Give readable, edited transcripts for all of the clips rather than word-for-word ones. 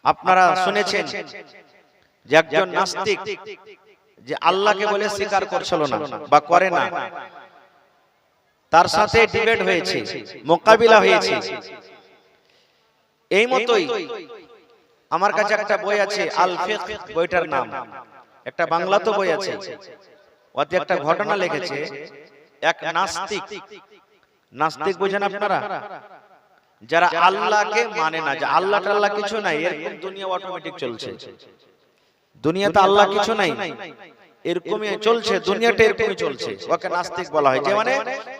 আপনারা শুনেছেন যে একজন নাস্তিক যে আল্লাহকে বলে স্বীকার করছিল না বা করে না, তার সাথে ডিবেট হয়েছে, মোকাবিলা হয়েছে। এই মতোই আমার কাছে একটা বই আছে, আল ফিকহ বইটার নাম, একটা বাংলাতে বই আছে। ওতে একটা ঘটনা লিখেছে। এক নাস্তিক, নাস্তিক বুঝেন আপনারা, যারা আল্লাহকে মানে না, যে আল্লাহ টাল্লাহ কিছু নাই, এরকম দুনিয়া অটোমেটিক চলছে, দুনিয়াতে আল্লাহ কিছু নাই এরকমই চলছে, দুনিয়াটা এরকমই চলছে, ওকে নাস্তিক বলা হয়। যে মানে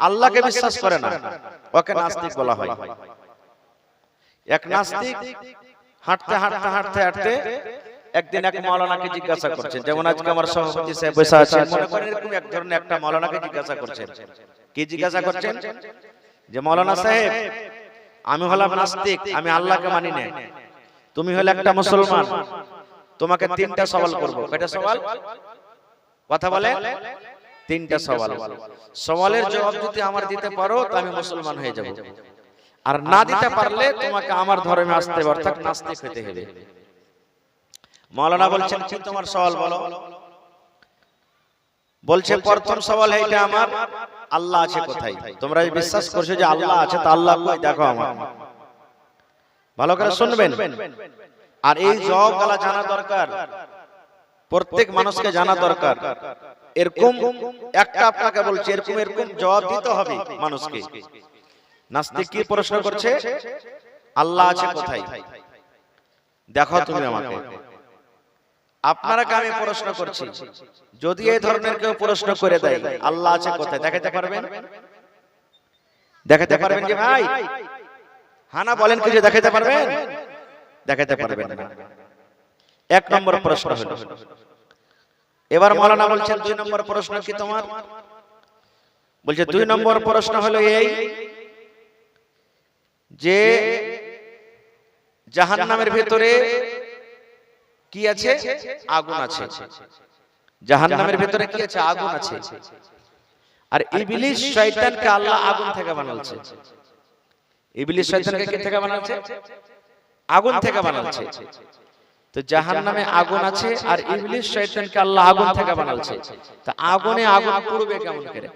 আল্লাহকে বিশ্বাস করে না, ওকে নাস্তিক বলা হয়। এক নাস্তিক হাঁটতে হাঁটতে হাঁটতে হাঁটতে একদিন এক মাওলানাকে জিজ্ঞাসা করছেন, যেমন আজকে আমার সভাপতি সাহেব বসে আছেন, মনে করেন এরকম এক ধরনের একটা মাওলানাকে জিজ্ঞাসা করছেন। কি জিজ্ঞাসা করছেন? যে মাওলানা সাহেব, আমি হলাম নাস্তিক, আমি আল্লাহকে মানি না, তুমি হলে একটা মুসলমান, তোমাকে তিনটা সওয়াল করব। কয়টা সওয়াল? কথা বলে তিনটা সওয়াল। সওয়ালের জবাব যদি আমার দিতে পারো তো আমি মুসলমান হয়ে যাব, আর না দিতে পারলে তোমাকে আমার ধর্মে আসতে হবে, অর্থাৎ নাস্তিক হতে হবে। মাওলানা বলছেন, কি তোমার সওয়াল বলো? বলছে, প্রথম সওয়াল এইটা আমার, আল্লাহ আছে কোথায়? তোমরা বিশ্বাস করছো যে আল্লাহ আছে, তো আল্লাহ কই দেখো আমার। ভালো করে শুনবেন, আর এই জবাবগুলো জানা দরকার, প্রত্যেক মানুষকে জানা দরকার। এরকম একটা আপনাকে বলছি, এরকম এরকম জবাব দিতে হবে মানুষকে। নাস্তিক কি প্রশ্ন করছে? আল্লাহ আছে কোথায় দেখো তুমি আমাকে। আপনারাকে আমি প্রশ্ন করছি, যদি এই ধরনের কেউ প্রশ্ন করে দেয় আল্লাহ আছে কোথায়, দেখাতে পারবেন? দেখাতে পারবেন যে ভাই? হানা বলেন, কিছু দেখাতে পারবেন? দেখাতে পারবেন না। এক নম্বর প্রশ্ন হলো। এবার মাওলানা বলছেন, দুই নম্বর প্রশ্ন কি তোমার? বলছে, দুই নম্বর প্রশ্ন হলো এই যে জাহান্নামের ভিতরে কি আছে? আগুন আছে। জাহান্নামের ভিতরে কি আছে? আগুন আছে। আর ইবলিস শয়তানকে আল্লাহ আগুন থেকে বানালছে। ইবলিস শয়তানকে কি থেকে বানালছে? আগুন থেকে বানালছে। তো জাহান্নামে আগুন আছে, আর ইবলিস শয়তানকে আল্লাহ আগুন থেকে বানালছে। তা আগুনে আগুন পুড়বে কেমন করে?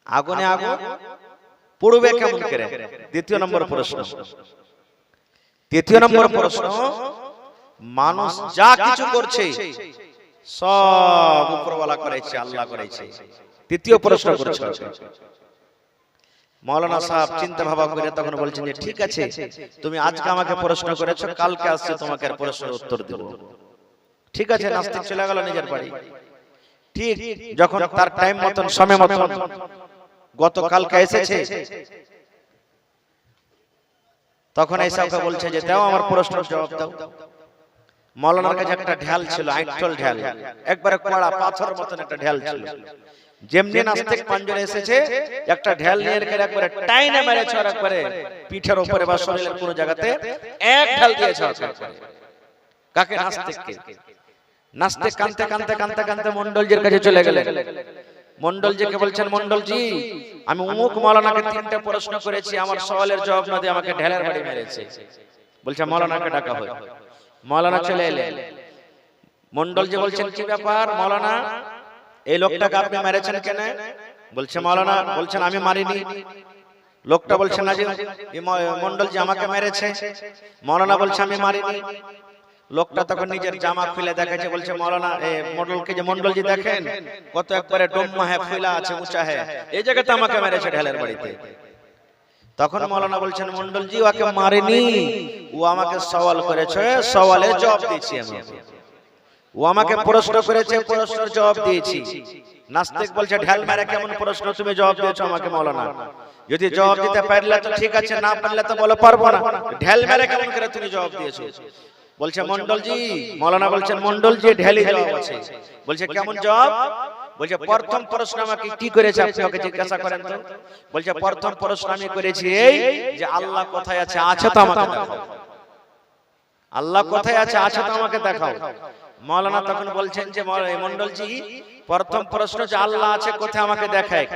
আগুনে আগুন পুড়বে কেমন করে? দ্বিতীয় নম্বর প্রশ্ন। তৃতীয় নম্বর প্রশ্ন, মানুষ যা কিছু করছে সব উপরওয়ালা করেছে, আল্লাহ করেছে। তৃতীয় প্রশ্ন করছে। মাওলানা সাহেব চিন্তা ভাবনা করে তখন বলছেন যে ঠিক আছে, তুমি আজকে আমাকে প্রশ্ন করেছো, কালকে আসছে তোমাকে আর প্রশ্নের উত্তর দেব। ঠিক আছে, নাস্তিক চলে গেল নিজের বাড়ি। ঠিক যখন তার টাইম মতন, সময় মতন গতকালকে এসেছে, তখন এসে বলছে যে দাও আমার প্রশ্নের জবাব দাও। মাওলানার কাছে একটা ঢাল ছিল, আইটল ঢাল, একবারে কড়া পাথরের মতন একটা ঢাল ছিল। যেমনি নাস্তিক পাঞ্জরে এসেছে, একটা ঢাল নিয়ে একবারে টাইনে মেরেছে, আর একবারে পিঠের উপরে বা শরীরের কোন জায়গাতে এক ঢাল দিয়েছে। কাকে? নাস্তিককে। নাস্তিক কাঁদতে কাঁদতে কাঁদতে কাঁদতে মন্ডলজির কাছে চলে গেলেন। মন্ডলজিকে বলছেন, মন্ডলজি, আমি অমুক মাওলানাকে তিনটা প্রশ্ন করেছি, আমার সওয়ালের জবাব না দিয়ে আমাকে ঢালের বাড়ি মেরেছে। বলছে মাওলানাকে ডাকা হয়। মাওলানা চলে এলেন। মন্ডলজি বলছেন, কি ব্যাপার মাওলানা, এই লোকটাকে আপনি মেরেছেন কেন? বলছে মাওলানা, বলছেন আমি মারিনি। লোকটা বলছে না যে মন্ডলজি আমাকে মেরেছে। মাওলানা বলছে আমি মারিনি। লোকটা তখন নিজের জামা খুলে দেখাচ্ছে, বলছে মাওলানা মন্ডলকে, যে মন্ডলজি দেখেন কত একবারে ডোম্মা হ্যাঁ, ফুলা আছে, উঁচা হ্যাঁ, এই জায়গাতে আমাকে মেরেছে ঢালের বাড়িতে। তখন মাওলানা বলছেন, মন্ডলজি ওকে মারেনি, ও আমাকে সওয়াল করেছে, সওয়ালের জবাব দিয়েছি আমি। ও আমাকে প্রশ্ন করেছে, প্রশ্নের জবাব দিয়েছি। নাস্তিক বলছে, ঢাল মেরে কেমন প্রশ্ন তুমি জবাব দিয়েছো আমাকে মাওলানা? যদি জবাব দিতে পারলে তো ঠিক আছে, না পারলে তো বলো পারবো না। ঢাল মেরে কেমন করে তুমি জবাব দিয়েছো? বলছে মন্ডলজি, মাওলানা বলছেন মন্ডলজি ঢালি জবাব আছে। বলছে কেমন জবাব? বলছে প্রথম প্রশ্ন আমাকে কি করেছে আপনি ওকে জিজ্ঞাসা করেন তো। বলছে প্রথম প্রশ্ন আমি করেছি এই যে আল্লাহ কোথায় আছে, আছে তো আমাকে দেখাও। আল্লাহ কোথায় আছে, আছে তো আমাকে দেখাও। মাওলানা তখন বলছেন যে মন্ডলজি, প্রথম প্রশ্ন যে আল্লাহ আছে কোথায় আমাকে দেখায়,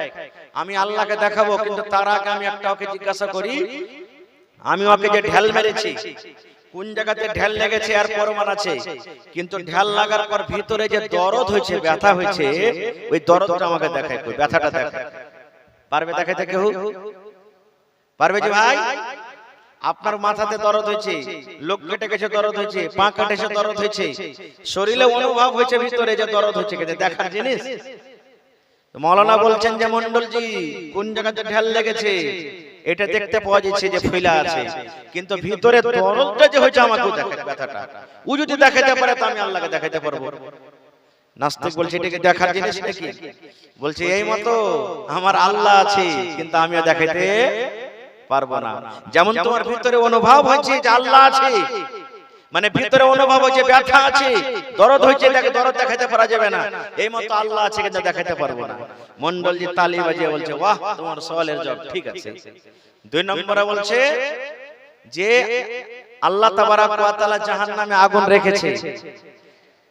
আমি আল্লাহকে দেখাবো, কিন্তু তার আগে আমি একটা ওকে জিজ্ঞাসা করি, আমি ওকে যে ঢাল মেরেছি কোন জায়গাতে ঢেল লেগেছে আর প্রমাণ আছে, কিন্তু ঢেল লাগার পর ভিতরে যে দরদ হয়েছে, ব্যথা হয়েছে, ওই দরদটা আমাকে দেখায়, কই ব্যথাটা দেখায়। পারবে দেখাইতে কেউ? পারবে যে ভাই আপনার মাথাতে দরদ হয়েছে, লোক কেটে গেছে দরদ হয়েছে, পা কেটেছে দরদ হয়েছে, শরীরে অনুভব হয়েছে ভিতরে যে দরদ হয়েছে, কিন্তু দেখার জিনিস। মাওলানা বলছেন যে মন্ডলজি কোন জায়গাতে ঢেল লেগেছে এটা দেখতে পাওয়া যাচ্ছে যে ফেলা আছে, কিন্তু ভিতরে দরদটা যে হয়েছে আমাকে দেখায়, ব্যথাটা ও যদি দেখাতে পারে তো আমি আল্লাহকে দেখাতে পারবো। নাস্তিক বলছে এটাকে দেখার জিনিস নাকি? বলছে এই মতো আমার আল্লাহ আছে কিন্তু আমিও দেখাইতে পারবো না। যেমন তোমার ভিতরে অনুভব হয়েছে যে আল্লাহ আছে, মানে ভিতরে অনুভব হয়েছে ব্যথা আছে, দরদ হয়েছে, তাকে দরদ দেখাতে পারা যাবে না, এই মতো আল্লাহ আছে কিন্তু দেখাতে পারবো না। মন্ডলজি তালি বাজিয়ে বলছে বাহ, তোমার সওয়ালের জবাব ঠিক আছে। 2 নম্বরে বলছে যে আল্লাহ তাবারাক ওয়া তাআলা জাহান্নামে আগুন রেখেছে,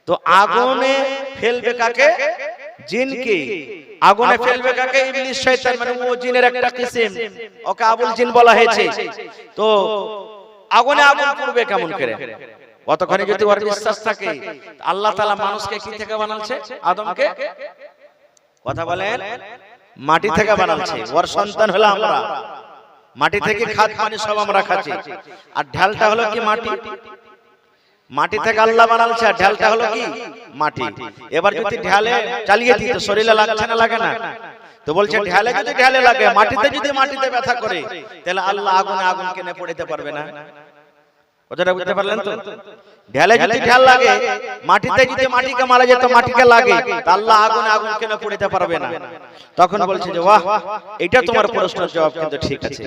তো আগুনে ফেলবে কাকে? জিনকে। আগুনে ফেলবে কাকে? ইবলিস শয়তান, মানে ও জিনের একটা কিসম, ওকে আবুল জিন বলা হয়েছে। তো আগুনে আগুন পড়বে কেমন করে? কতখানি যদি ওর বিশ্বাস থাকে, আল্লাহ তাআলা মানুষকে কি থেকে বানালছে? আদমকে কথা বলেন মাটি থেকে বানালছে, ওর সন্তান হলো আমরা, মাটি থেকে খাদ পানি সব আমরা খাচ্ছি। আর ঢালটা হলো কি? মাটি। মাটি থেকে আল্লাহ বানালছে, আর ঢালটা হলো কি? মাটি। এবার যদি ঢালে চালিয়ে দিই তো শরীরে লাগছে না লাগে না? তো বলছে ঢালে যদি ঢালে লাগে, মাটিতে যদি মাটিতে ব্যথা করে, তাহলে আল্লাহ আগুনে আগুন কেনে পড়তে পারবে না? কথাটা বুঝতে পারলেন তো? ঢালে যদি ঢাল লাগে, মাটিতে যদি মাটিকে মারা যেত মাটিকে লাগে, তা আল্লাহ আগুনে আগুন কেনে পড়তে পারবে না? তখন বলছে যে বাহ, এটা তোমার প্রশ্নের জবাব কিন্তু ঠিক আছে।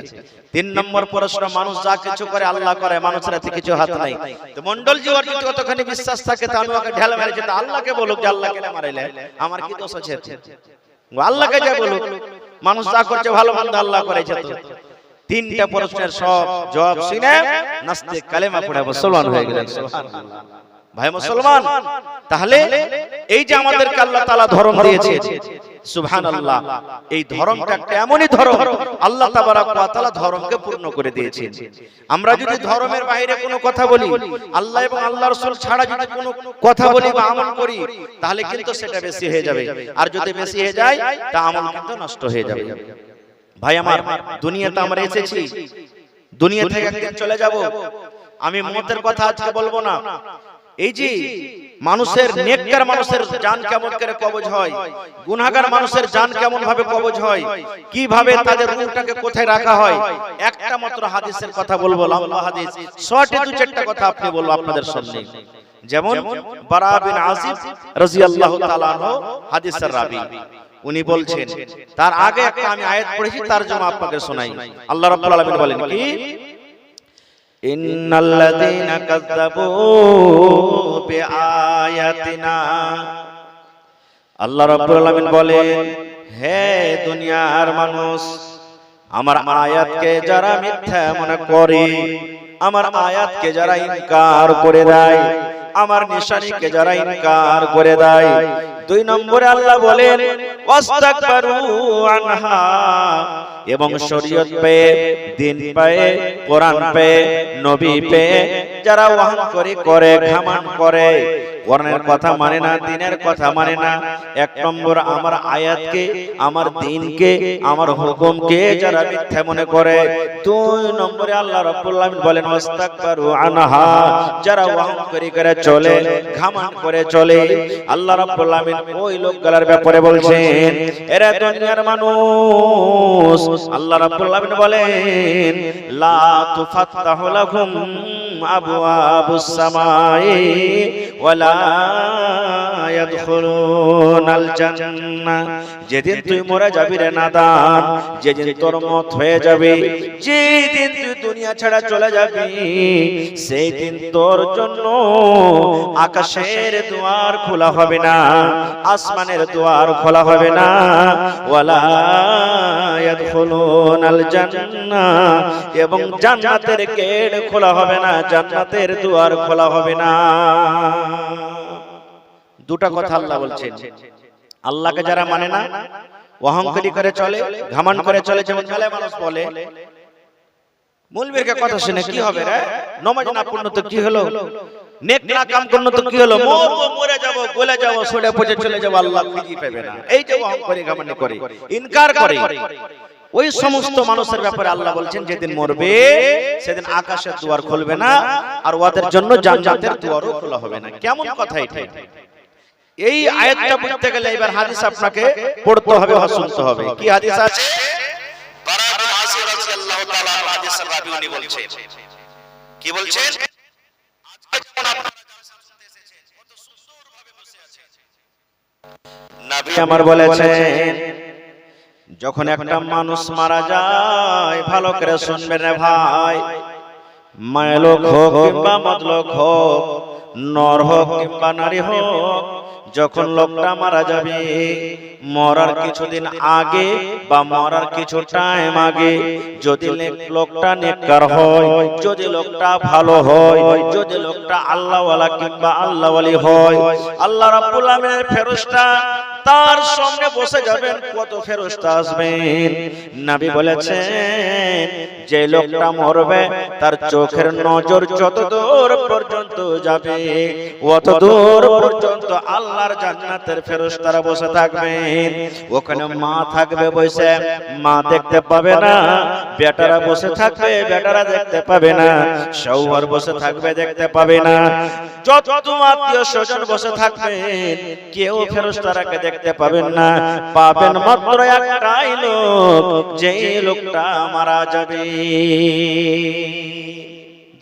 3 নম্বর প্রশ্ন, মানুষ যা কিছু করে আল্লাহ করে, মানুষের হাতে কিছু হাত নাই। তো মন্ডলজি ওর যদি কতখানি বিশ্বাস থাকে, তা আমি ওকে ঢাল মেরেছি, তা আল্লাহকে বলুক যে আল্লাহ কেন মারাইলে, আমার কি দোষ আছে? আল্লাহকে যা বলুক, মানুষ যা করছে ভালো মন্দ আল্লাহ করেছে। তো 3টা প্রশ্নের সব জবাব শুনে নাস্তিক কালেমা পড়ে মুসলমান হয়ে গেলেন। সুবহানাল্লাহ। ভাই মুসলমান, তাহলে এই যে আমাদেরকে আল্লাহ তাআলা ধর্ম দিয়েছে, সুবহানাল্লাহ, এই ধর্মটা একটা এমনই ধর্ম, আল্লাহ তাবারাক ওয়া তাআলা ধর্মকে পূর্ণ করে দিয়েছেন। আমরা যদি ধর্মের বাইরে কোনো কথা বলি, আল্লাহ এবং আল্লাহ রাসূল ছাড়া যদি কোনো কথা বলি বা আমল করি, তাহলে কিন্তু সেটা বেশি হয়ে যাবে, আর যদি বেশি হয়ে যায় তা আমল কিন্তু নষ্ট হয়ে যাবে। ভাই আমার, দুনিয়াতে আমরা এসেছি, দুনিয়া থেকে একদিন চলে যাব। আমি মতের কথা আজকে বলবো না। এই যে মানুষের, নেককার মানুষের জান কেমন করে কবজ হয়, গুনাহগার মানুষের জান কেমন ভাবে কবজ হয়, কিভাবে তাদের রূহটাকে কোথায় রাখা হয়, একটা মাত্র হাদিসের কথা বলবো, লম্বা হাদিস, শর্টে 2-4টা কথা আপনি বলবো আপনাদের সামনে। যেমন বারা বিন আজিব রাদিয়াল্লাহু তাআলা আনহু হাদিসের রাবী, উনি বলছেন, তার আগে একটা আমি আয়াত পড়েছি, তরজমা আপনাকে শোনাই। আল্লাহ রাব্বুল আলামিন বলেন কি, ইন্নাল্লাযীনা কাযযাবু বিআয়াতিনা, আল্লাহ রাব্বুল আলামিন বলেন, হে দুনিয়ার মানুষ, আমার আয়াতকে যারা মিথ্যা মনে করে, আমার আয়াতকে যারা ইনকার করে দেয়, আমার নিশানীকে যারা ইনকার করে দেয়। 2 নম্বরে আল্লাহ বলেন ওয়াস্তাকবারু আনহা, এবং শরীয়ত পেয়ে, দিন পেয়ে, কোরআন পেয়ে, নবী পেয়ে যারা ওয়াহন করে, ঘামান করে, কোরআনের কথা মানে না, দ্বীনের কথা মানে না। 1 নম্বর আমার আয়াতকে, আমার দ্বীনকে, আমার হুকুমকে যারা মিথ্যা মনে করে। 2 নম্বরে আল্লাহ রাব্বুল আলামিন বলেন ওয়াস্তাকবারু আনহা, যারা ওয়াহন করে চলে, ঘামান করে চলে। আল্লাহ রাব্বুল আলামিন ওই লোকগুলোর ব্যাপারে বলছেন, এরা দুনিয়ার মানুষ, আল্লাহ রাব্বুল আলামিন বলেন লা তুফাত্তাহু লাহুম আবওয়াবুস সামাই ওয়ালা ইয়াদখুলুনাল জান্নাহ, যেদিন তুই মরে যাবি রে নাদান, যেদিন তোর মত হয়ে যাবে, যেদিন তুই দুনিয়া ছাড়া চলে যাবি, সেই দিন তোর জন্য আকাশের দুয়ার খোলা হবে না, আসমানের দুয়ার খোলা হবে না, ওয়ালা ইয়াদখুলুনাল জান্নাহ, এবং জান্নাতের গেট খোলা হবে না, জান্নাতের দুয়ার খোলা হবে না। 2টা কথা আল্লাহ বলছেন। আল্লাহকে যারা মানে না, অহংকারী করে চলে, ঘামান করে চলে, যেমন মেলে মানুষ বলে মৌলবীর কথা শুনে কি হবে রে? নামাজ না পড়লে তো কি হলো? নেক না কাম করলে তো কি হলো? মরবো, মরে যাব, গলে যাব, সরে পচে চলে যাব, আল্লাহ খুঁজে পাবে না। এই যে অহংকারী গামানি করে, ইনকার করে, ওই সমস্ত মানুষের ব্যাপারে আল্লাহ বলছেন যেদিন মরবে সেদিন আকাশের দুয়ার খুলবে না, আর ওদের জন্য জান্নাতের দুয়ারও খোলা হবে না। কেমন কথা এটা? এই আয়াতটা বুঝতে গেলে এবার হাদিস আপনাকে পড়তে হবে বা শুনতে হবে। কি হাদিস আছে? বারা বিন আসির রাদিয়াল্লাহু তাআলা হাদিসের রাবী উনি বলছেন, কি বলছেন? আজকে যেমন আপনারা জালসা শুনতে এসেছেন, কত সুন্দরভাবে বসে আছেন। নবী আমার বলেছেন, যখন একটা মানুষ মারা যায়, ভালো করে শুনবেন রে ভাই, মায় লোক হোক কিংবা মদলোক হোক, নর হোক কিংবা নারী হোক, যখন লোকটা মারা যাবে, মরার কিছুদিন আগে বা মরার কিছু টাইম আগে যদি লোকটা নেককার হয়, যদি লোকটা ভালো হয়, যদি লোকটা আল্লাহওয়ালা কিংবা আল্লাহওয়ালি হয়, আল্লাহ রাব্বুল আলামিনের ফেরেশতা তার সামনে বসে যাবেন। কত ফেরেশতা আসবেন? নবী বলেছেন, যে লোকটা মরবে তার চোখের নজর যত দূর পর্যন্ত যাবে, অত দূর পর্যন্ত আল্লাহর জান্নাতের ফেরেশতারা বসে থাকবেন। ওখানে মা থাকবে বসে, মা দেখতে পাবে না, বেটারা বসে থাকবে, বেটারা দেখতে পাবে না, শৌহর বসে থাকবে, দেখতে পাবে না, যত আত্মীয় স্বজন বসে থাকবেন, কেউ ফেরেশতারাকে দেখতে পাবেন না। পাবেন মাত্র একটাই লোক, যে লোকটা মারা যাবে,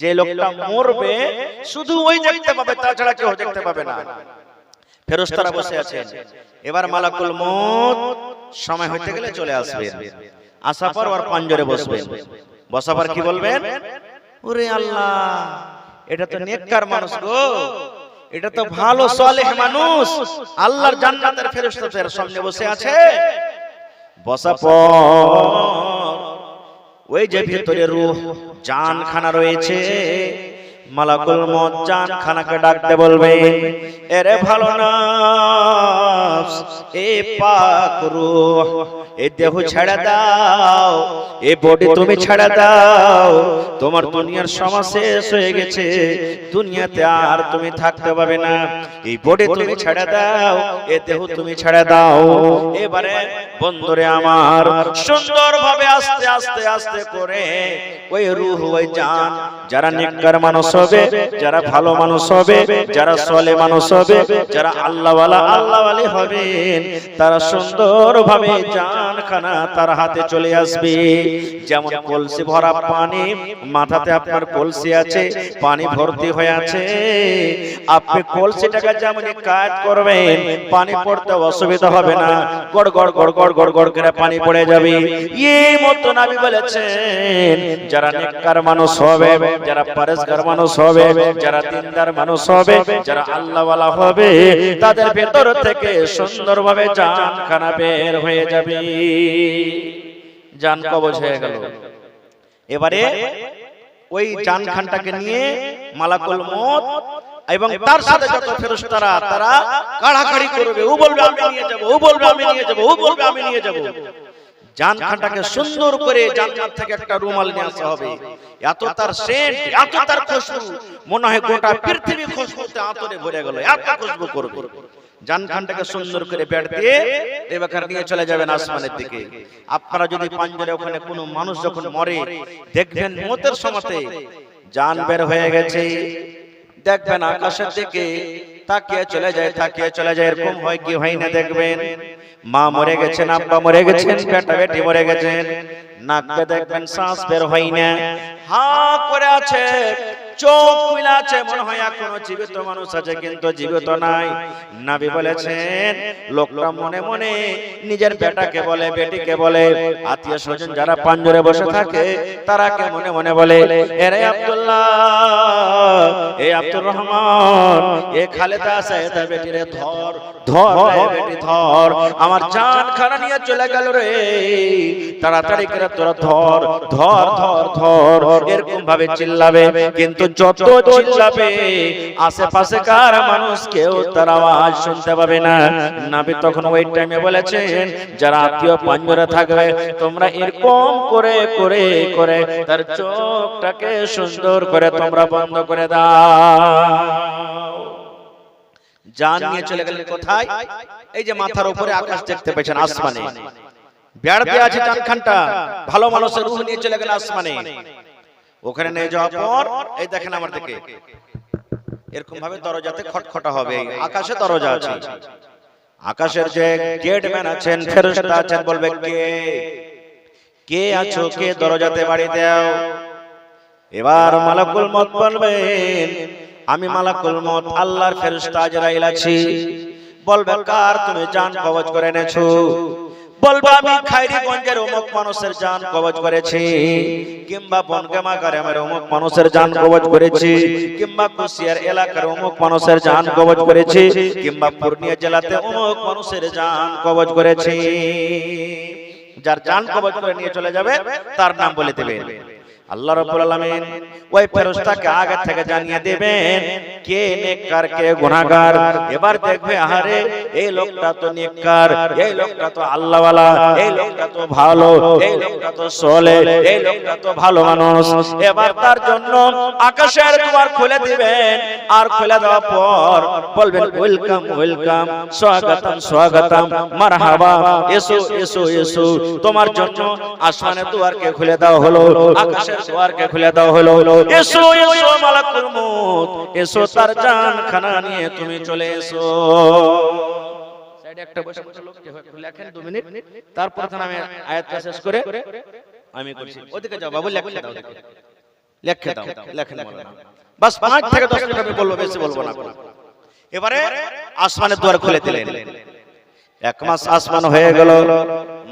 যে লোকটা মরবে, শুধু ওই দেখতে পাবে, তাছাড়া কেউ দেখতে পাবে না। ফেরেশতারা বসে আছেন। এবার মালাকুল মউত সময় হইতে গেলে চলে আসবেন। আসার পর ওর পাঞ্জরে বসবেন। বসার পর কি বলবেন? ওরে আল্লাহ, এটা তো নেককার মানুষ গো, এটা তো ভালো সালেহ মানুষ, আল্লাহর জান্নাতের ফেরেশতাদের সামনে বসে আছে। বসার পর ওই যে ভিতরে রূহ জানখানা রয়েছে, মালাকুল মউত জানখানাকে ডাকতে বলবে, এরে ভালো নফস, এ পাক রূহ, এই দেহ ছেড়ে দাও, এই বডি তুমি ছেড়ে দাও, তোমার দুনিয়ার সময় শেষ হয়ে গেছে, দুনিয়াতে আর তুমি থাকতে পারবে না, এই বডি তুমি ছেড়ে দাও, এই দেহ তুমি ছেড়ে দাও। এবারে বন্ধুরে আমার, সুন্দরভাবে আস্তে আস্তে আস্তে করে ওই রূহ, ওই জান, যারা নেককার মানুষ হবে, যারা ভালো মানুষ হবে, যারা সালেহ মানুষ হবে, যারা আল্লাহওয়ালা আল্লাহওয়ালি হবেন, তারা সুন্দরভাবে জানখানা তার হাতে চলে আসবে। যেমন কলসি ভরা পানি, মাথাতে আপনার কলসি আছে, পানি ভর্তি হয়ে আছে, আপনি কলসিটাকে যেমন কাজ করবেন, পানি পড়তে অসুবিধা হবে না, গড় গড় গড় গড় গড় গড় করে পানি পড়ে যাবে। এই মতো নবী বলেছেন, যারা নেককার মানুষ হবে, যারা পরেশগার মানুষ হবে, যারা দিনদার মানুষ হবে, যারা আল্লাহওয়ালা হবে, তাদের ভেতর থেকে সুন্দরভাবে জানখানা বের হয়ে যাবে, জান কবজ হয়ে গেল। এবারে ওই জানখানটাকে নিয়ে মালাকুল মউত এবং তার সাথে যত ফেরেশতারা, তারা কাড়াকাড়ি করবে, ও বলবে আমি নিয়ে যাব, ও বলবে আমি নিয়ে যাব, ও বলবে আমি নিয়ে যাব। জানখানটাকে সুন্দর করে জান্নাত থেকে একটা রুমাল নিয়ে আসা হবে, এত তার সেন্ট, এত তার খুশবু, মনে হয় গোটা পৃথিবী খুশবুতে আতরে ভরে গেল, এত খুশবু করবে। জানখানটাকে সুন্দর করে বেড দিয়ে এবার নিয়ে চলে যাবেন আসমানের দিকে। আপনারা যদি পাঞ্জরে ওখানে কোনো মানুষ যখন মরে, দেখবেন মতের সময়তে জান বের হয়ে গেছে, দেখবেন আকাশের দিকে তাকিয়ে চলে যায়, তাকিয়ে চলে যায়, এরকম হয় কি হয় না, দেখবেন মা মরে গেছেন, আব্বা মরে গেছেন, বেটা বেটি মরে গেছেন, নাককে দেখবেন শ্বাস বের হয় না, হা করে আছে, চোখ খুলে আছে, মনে হয় এখনো জীবিত মানুষ আছে, কিন্তু জীবিত নাই। নবী বলেছেন, লোকটা মনে মনে নিজের বেটাকে বলে, বেটিকে বলে, আত্মীয় স্বজন যারা পাঞ্জরে বসে থাকে তারাকে মনে মনে বলে, এরে আব্দুল্লাহ, এ আব্দুর রহমান, এ খালেদা সাইদা বেটি রে, ধর ধর রে বেটি ধর, আমার জান খানা নিয়ে চলে গেল রে, তাড়াতাড়ি করে তোরা ধর ধর ধর ধর, এরকম ভাবে চিল্লাবে। কিন্তু যত চিল্লাবে আশেপাশে কার মানুষ কেউ তার আওয়াজ শুনতে পাবে না। নবী তখন ওই টাইমে বলেছেন, যারা আত্মীয় পাঞ্জরে থাকবে তোমরা এরকম করে করে করে তার চোখটাকে সুন্দর করে তোমরা বন্ধ করে দাও। জান নিয়ে চলে গেলেন কোথায়? এই যে মাথার উপরে আকাশ দেখতে পেয়েছেন, আসমানে বেড় দিয়ে আছে জানখানটা, ভালো মানুষের রূহ নিয়ে চলে গেল আসমানে। ওখানে নিয়ে যাওয়ার পর এই দেখেন আমার দিকে এরকম ভাবে দরজাতে খটখটা হবে, আকাশে দরজা আছে, আকাশের যে গেটম্যান আছেন, ফেরেশতা আছেন, বলবে কে কে আছো, কে দরজাতে বাড়ি দাও। এবার মালাকুল মউত বলবেন, আমি মালাকুল মউত আল্লাহর ফেরেশতা আজরাইল আছি। বলবে কার তুমি জান কবজ করে এনেছো? বলবে আমি খাইরিগঞ্জের অমুক মানুষের জান কবজ করেছি, কিংবা বনগামা গ্রামের অমুক মানুষের জান কবজ করেছি, কিংবা কুশিয়ার এলাকার অমুক মানুষের জান কবজ করেছি, কিংবা পূর্ণিয়া জেলাতে অমুক মানুষের জান কবজ করেছি। যার জান কবজ করে নিয়ে চলে যাবে তার নাম বলে দেবেন। আল্লাহ রাব্বুল আলামিন ওই ফেরেশতাকে আগে থেকে জানিয়ে দেবেন কে নেককার কে গুনাহগার। এবার দেখবে আরে এই লোকটা তো নেককার, এই লোকটা তো আল্লাহওয়ালা, এই লোকটা তো ভালো, এই লোকটা তো সলেহ, এই লোকটা তো ভালো মানুষ। এবার তার জন্য আকাশের দুয়ার খুলে দিবেন, আর খুলে দেওয়ার পর বলবেন ওয়েলকাম ওয়েলকাম, স্বাগতম স্বাগতম, মারহাবা, এসো এসো এসো। তোমার জন্য আসমানের দুয়ারকে খুলে দেওয়া হলো, আকাশের দুয়ারকে খুলে দেওয়া হলো। এসো এসো মালাকুল মউত, এসো তার জান খানা নিয়ে তুমি চলে এসো। সাইডে একটা বসে বসে লোক লেখেন 2 মিনিট, তারপর আমি আয়াতটা শেষ করে আমি করছি। ওদিকে যাও বাবু, লেখে দাও, লেখে দাও, লেখেন মাওলানা। বাস 5 থেকে 10 মিনিট আমি বলবো, বেশি বলবো না। এবারে আসমানের দুয়ার খুলে দিলেন, 1 মাস আসমান হয়ে গেল।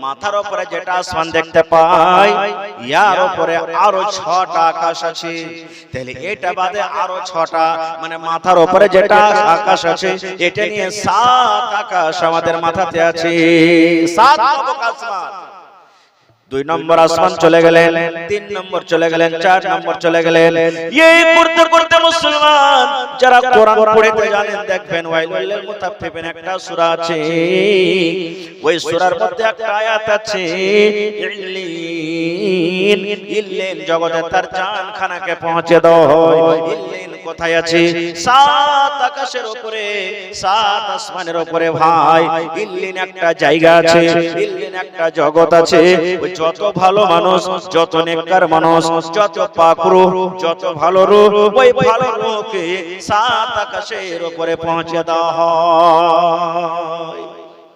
মাথার উপরে যেটা আসমান দেখতে পাই, ইয়ার উপরে আরো 6টা আকাশ আছে। তাহলে এটা বাদে আরো 6টা, মানে মাথার উপরে যেটা আকাশ আছে এটা নিয়ে 7 আকাশ আমাদের মাথাতে আছে। 7 আসমান। 2 নম্বর আসমান চলে গেলেন, 3 নম্বর চলে গেলেন, 4 নম্বর চলে গেলেন। এই করতে করতে মুসলমান যারা কোরআন পড়তে জানেন দেখবেন ওয়াইলুল লিল মুতাফফিফিন একটা সূরা আছে, ওই সূরার মধ্যে একটা আয়াত আছে, ইল্লিন, ইল্লিন জগতে তার জানখানাকে পৌঁছে দাও হয়। ইল্লিন কোথায় আছে? 7 আকাশের উপরে, 7 আসমানের উপরে ভাই। ইল্লিন একটা জায়গা আছে, ইল্লিন একটা জগৎ আছে। যত ভালো মানুষ, যত নেককার মানুষ, যত পাক রূহ, যত ভালো রূহ, ওই ভালো রূহকে 7 আকাশের উপরে পৌঁছে দেওয়া হয়।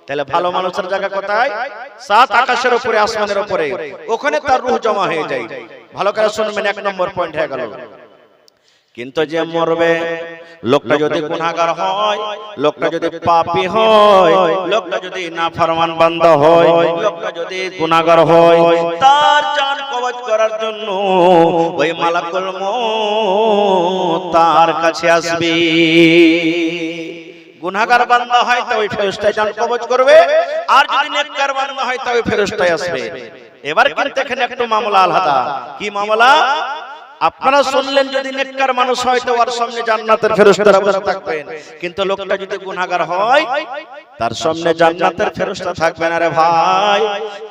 তাহলে ভালো মানুষের জায়গা কোথায়? 7 আকাশের উপরে, আসমানের উপরে, ওখানে তার রূহ জমা হয়ে যায়। ভালো করে শুনবেন, 1 নম্বর পয়েন্ট হয়ে গেল। কিন্তু যে মরবে, লোকটা যদি গুনাহগার হয়, লোকটা যদি পাপী হয়, লোকটা যদি নাফরমান বান্দা হয়, লোকটা যদি গুনাহগার হয়, তার জান কবজ করার জন্য ওই মালাকুল মউত তার কাছে আসবে। গুনাহগার বান্দা হয় তো ওই ফেরেশতা জান কবজ করবে, আর যদি নেককার বান্দা হয় তো ওই ফেরেশতা আসবে। এবার কিন্তু এখানে একটা মামলা আলাদা। কি মামলা? আপনারা শুনলেন যদি নেককার মানুষ হয় তো ওর সামনে জান্নাতের ফেরেশতারা বসে থাকবেন, কিন্তু লোকটা যদি গুনাহগার হয় তার সামনে জান্নাতের ফেরেশতা থাকবে না রে ভাই,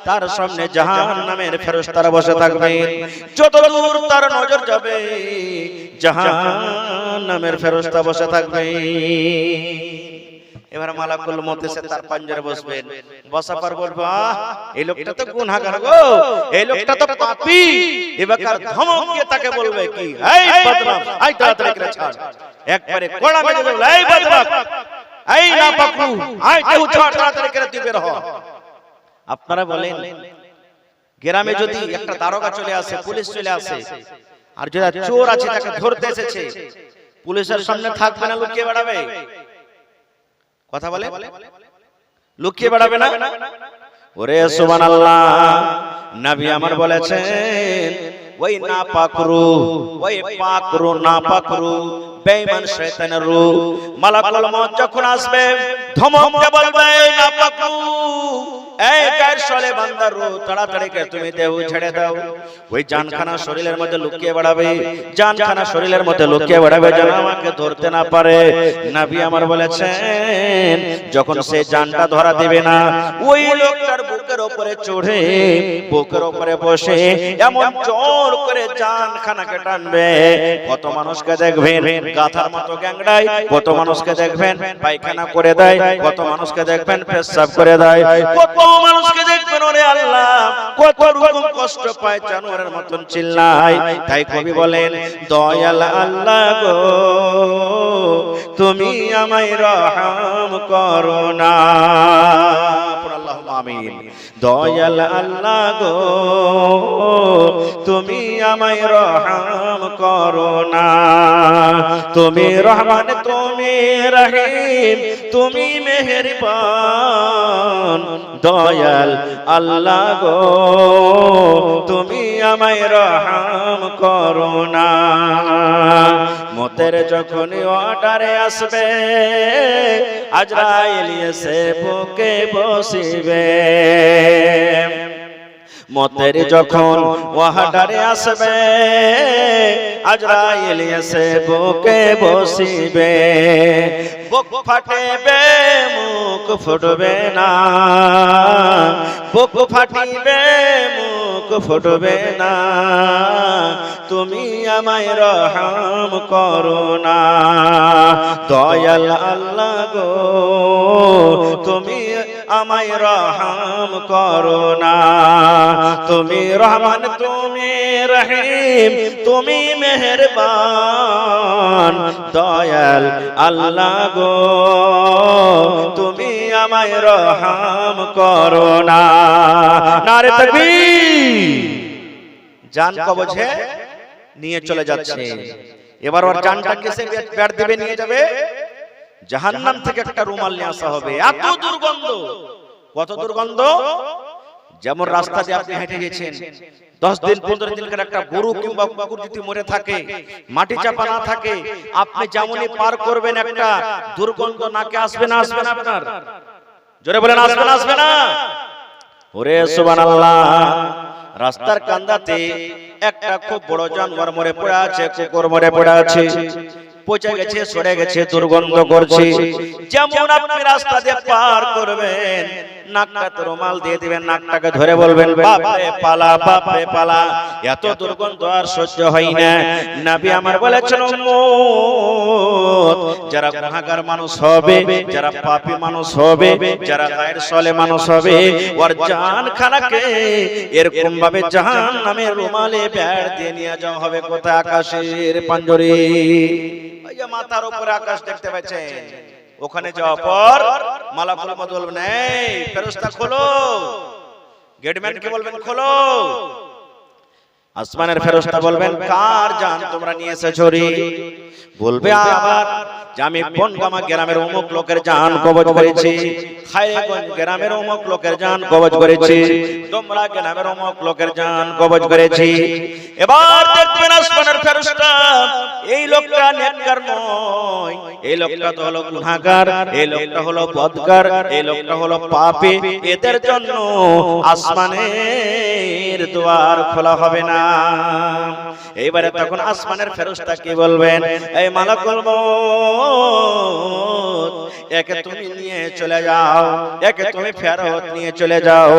তার সামনে জাহান্নামের ফেরেশতারা বসে থাকবেন। যত দূর তার নজর যাবে জাহান্নামের ফেরেশতা বসে থাকবে। এবার মালাকুল মউত এসে তার পাঞ্জরে বসবেন, বসার পর বলবে এই লোকটা তো গুনাহগার গো, এই লোকটা তো পাপী। এবার ধমক দিয়ে তাকে বলবে কি, এই বদনাম, আই তাড়াতাড়ি করে ছাড়। একবারে কোড়া মেরে বলবে, এই বদনাম, এই নাপাকু, আই তুই ছাড়, তাড়াতাড়ি করে তুই বের হ। আপনারা বলেন গ্রামে যদি একটা দারোগা চলে আসে, পুলিশ চলে আসে, আর যারা চোর আছে তাকে ধরতে এসেছে, পুলিশের সামনে থাকবে না, লুকিয়ে বেড়াবে? কথা বলে, লুকিয়ে বেড়াবে না? ওরে সুবহানাল্লাহ, নবী আমার বলেছেন ওই নাপাক রূহ, ওই পাক রূহ নাপাক রূহ বেঈমান শয়তানের রূহ মালাকুল মউত যখন আসবে ধমক দিয়ে বলবে নাপাক রূহ, এই গায়ের সালে বান্দার রূহ তাড়াতাড়ি করে তুমি দেহ ছেড়ে দাও। ওই জানখানা শরীরের মধ্যে লুকিয়ে বেড়াবে, জানখানা শরীরের মধ্যে লুকিয়ে বেড়াবে যেন আমাকে ধরতে না পারে। নবী আমার বলেছেন যখন সে জানটা ধরা দিবে না, ওই লোকটার বুকের উপরে চড়ে বুকের উপরে বসে এমন জোর করে জানখানাকে টানবে, কত মানুষকে দেখবেন গাথার মতো গ্যাংড়ায়, কত মানুষকে দেখবেন পায়খানা করে দেয়, কত মানুষকে দেখবেন পেশাব করে দেয়, কত মানুষকে দেখবেন ওরে আল্লাহ কত রকম কষ্ট পায়, জানোয়ারের মতন চিল্লায়। তাই কবি বলেন দয়াল আল্লাহ গো তুমি আমায় রহম করো না, আল্লাহুম্মা আমিন। দয়াল আল্লাহ গো তুমি আমায় রহম করো না, তুমি রহমান তুমি রহিম তুমি মেহেরবান, দয়াল আল্লাহ গো তুমি আমায় রহম করো না। মতের যখন অর্ডারে আসবে আজরাইল এসে বুকে বসিবে, মতের যখন ওয়াহাডারে আসবে আজরাইল এসে বুকে বসিবে, বুক ফাটিবে মুখ ফুটবে না, বুক ফাটিবে মুখ ফুটবে না, তুমি আমায় রহম করো না, দয়াল আল্লাহ গো তুমি আমায় রহম করো না, তুমি রহমান তুমি রহিম তুমি মেহেরবান, দয়াল আল্লাহ গো তুমি আমায় রহম করো না। নারে তাকবীর। জান কবজে নিয়ে চলে যাচ্ছে, এবার ওর জানটা কিসে বের দিবে নিয়ে যাবে? জাহান্নাম থেকে একটা রুমাল নিয়ে আসা হবে, এত দুর্গন্ধ, কত দুর্গন্ধ। যেমন রাস্তা দিয়ে আপনি হেঁটে গেছেন 10 দিন 15 দিন করে একটা গরু কিংবা কুকুর যদি মরে থাকে, মাটি চাপা না থাকে, আপনি যেমনই পার করবেন একটা দুর্গন্ধ নাকে আসবে না আসবে না? আপনার জোরে বলেন আসবে না আসবে না? ওরে সুবহানাল্লাহ। রাস্তার কান্দাতে একটা খুব বড় জানোয়ার মরে পড়ে আছে, কুকুর মরে পড়ে আছে, পচে গেছে সরে গেছে দুর্গন্ধ করছে। যেমন আপনি রাস্তা দিয়ে পার করবেন নাকটাতে রুমাল দিয়ে দিবেন, নাকটাকে ধরে বলবেন বাপরে পালা বাপরে পালা, এত দুর্গন্ধ আর সহ্য হয় না। নবী আমার বলেছেন উম্মত যারা গুনাহগার মানুষ হবে, যারা পাপী মানুষ হবে, যারা গায়ের সলে মানুষ হবে, ওর জানখানাকে এরকম ভাবে জাহান্নামের রুমালে বেড় দিয়ে নিয়ে যাওয়া হবে। কোথায়? আকাশের পাঞ্জরে। ওই যে মাথার উপরে আকাশ দেখতে পাচ্ছেন, ওখানে যাওয়ার পর মালাকুল মউত বলবেন এই ফেরেশতা খোলো, গেটম্যানকে বলবেন খোলো। আসমানের ফেরেশতা বলবেন কার জান তোমরা নিয়ে এসেছো রে? বলবে আবার যে আমি বনগামা গ্রামের অমুক লোকের জান কবজ করেছি, খায়রগঞ্জ গ্রামের অমুক লোকের জান কবজ করেছি, তোমরা গ্রামের অমুক লোকের জান কবজ করেছি। এবার দেখবেন আসমানের ফেরেশতা এই লোকটা নেককার নয়, এই লোকটা তো হলো গুনাহগার, এই লোকটা হলো বদকার, এই লোকটা হলো পাপী, এদের জন্য আসমানের দুয়ার খোলা হবে না। এইবারে তখন আসমানের ফেরেশতা কি বলবেন? এই মালাকুল মউত একে তুমি নিয়ে চলে যাও, একে তুমি ফেরত নিয়ে চলে যাও,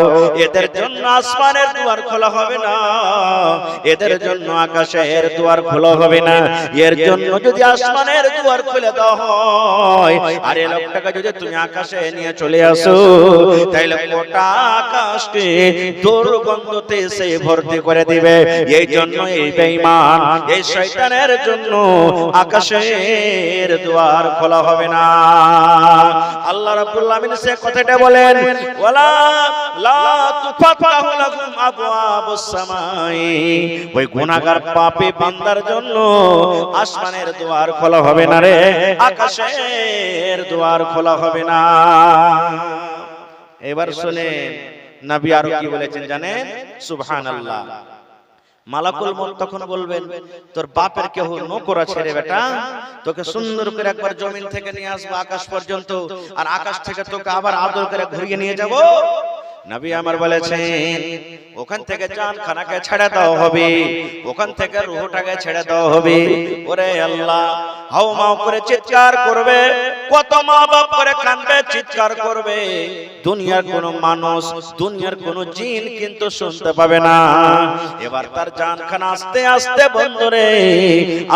এদের জন্য আসমানের দুয়ার খোলা হবে না, এদের জন্য আকাশের দুয়ার খোলা হবে না। এর জন্য যদি আসমানের দুয়ার খুলে দেওয়া হয় আর এই লোকটাকে যদি তুমি আকাশে নিয়ে চলে আসো, তাহলে গোটা আকাশকে দুর্গন্ধতে সে ভর্তি করে দিবে। এই জন্য এই বেঈমান এই শয়তানের জন্য আকাশের দুয়ার খোলা হবে না। আল্লাহ রাব্বুল আলামিন সে কথাটা বলেন ওয়ালা লা তুফাতাহু লাকুম আবওয়াবুস সামাই, ওই গুনাহগার পাপী বান্দার জন্য আসমানের দুয়ার খোলা হবে না রে, আকাশের দুয়ার খোলা হবে না। এবার শুনেন নবী আরো কি বলেছেন জানেন? সুবহানাল্লাহ। মালাকুল মউত তখন বলবেন তোর বাপের কেউ নৌকর আছে রে বেটা, তোকে সুন্দর করে একবার জমিন থেকে নিয়ে আসবো আকাশ পর্যন্ত, আর আকাশ থেকে তোকে আবার আদর করে ঘুরিয়ে নিয়ে যাব। নবী আমার বলেছেন ওখান থেকে জানখানাকে ছেড়ে দেওয়া হবে, ওখান থেকে রূহটাকে ছেড়ে দেওয়া হবে। ওরে আল্লাহ, হাও মাও করে চিৎকার করবে, কত মা বাপ করে কাঁদবে, চিৎকার করবে। দুনিয়ার কোন মানুষ, দুনিয়ার কোন জিন কিন্তু শুনতে পাবে না। এবার তার জানখানা আস্তে আস্তে বন্ধ রে।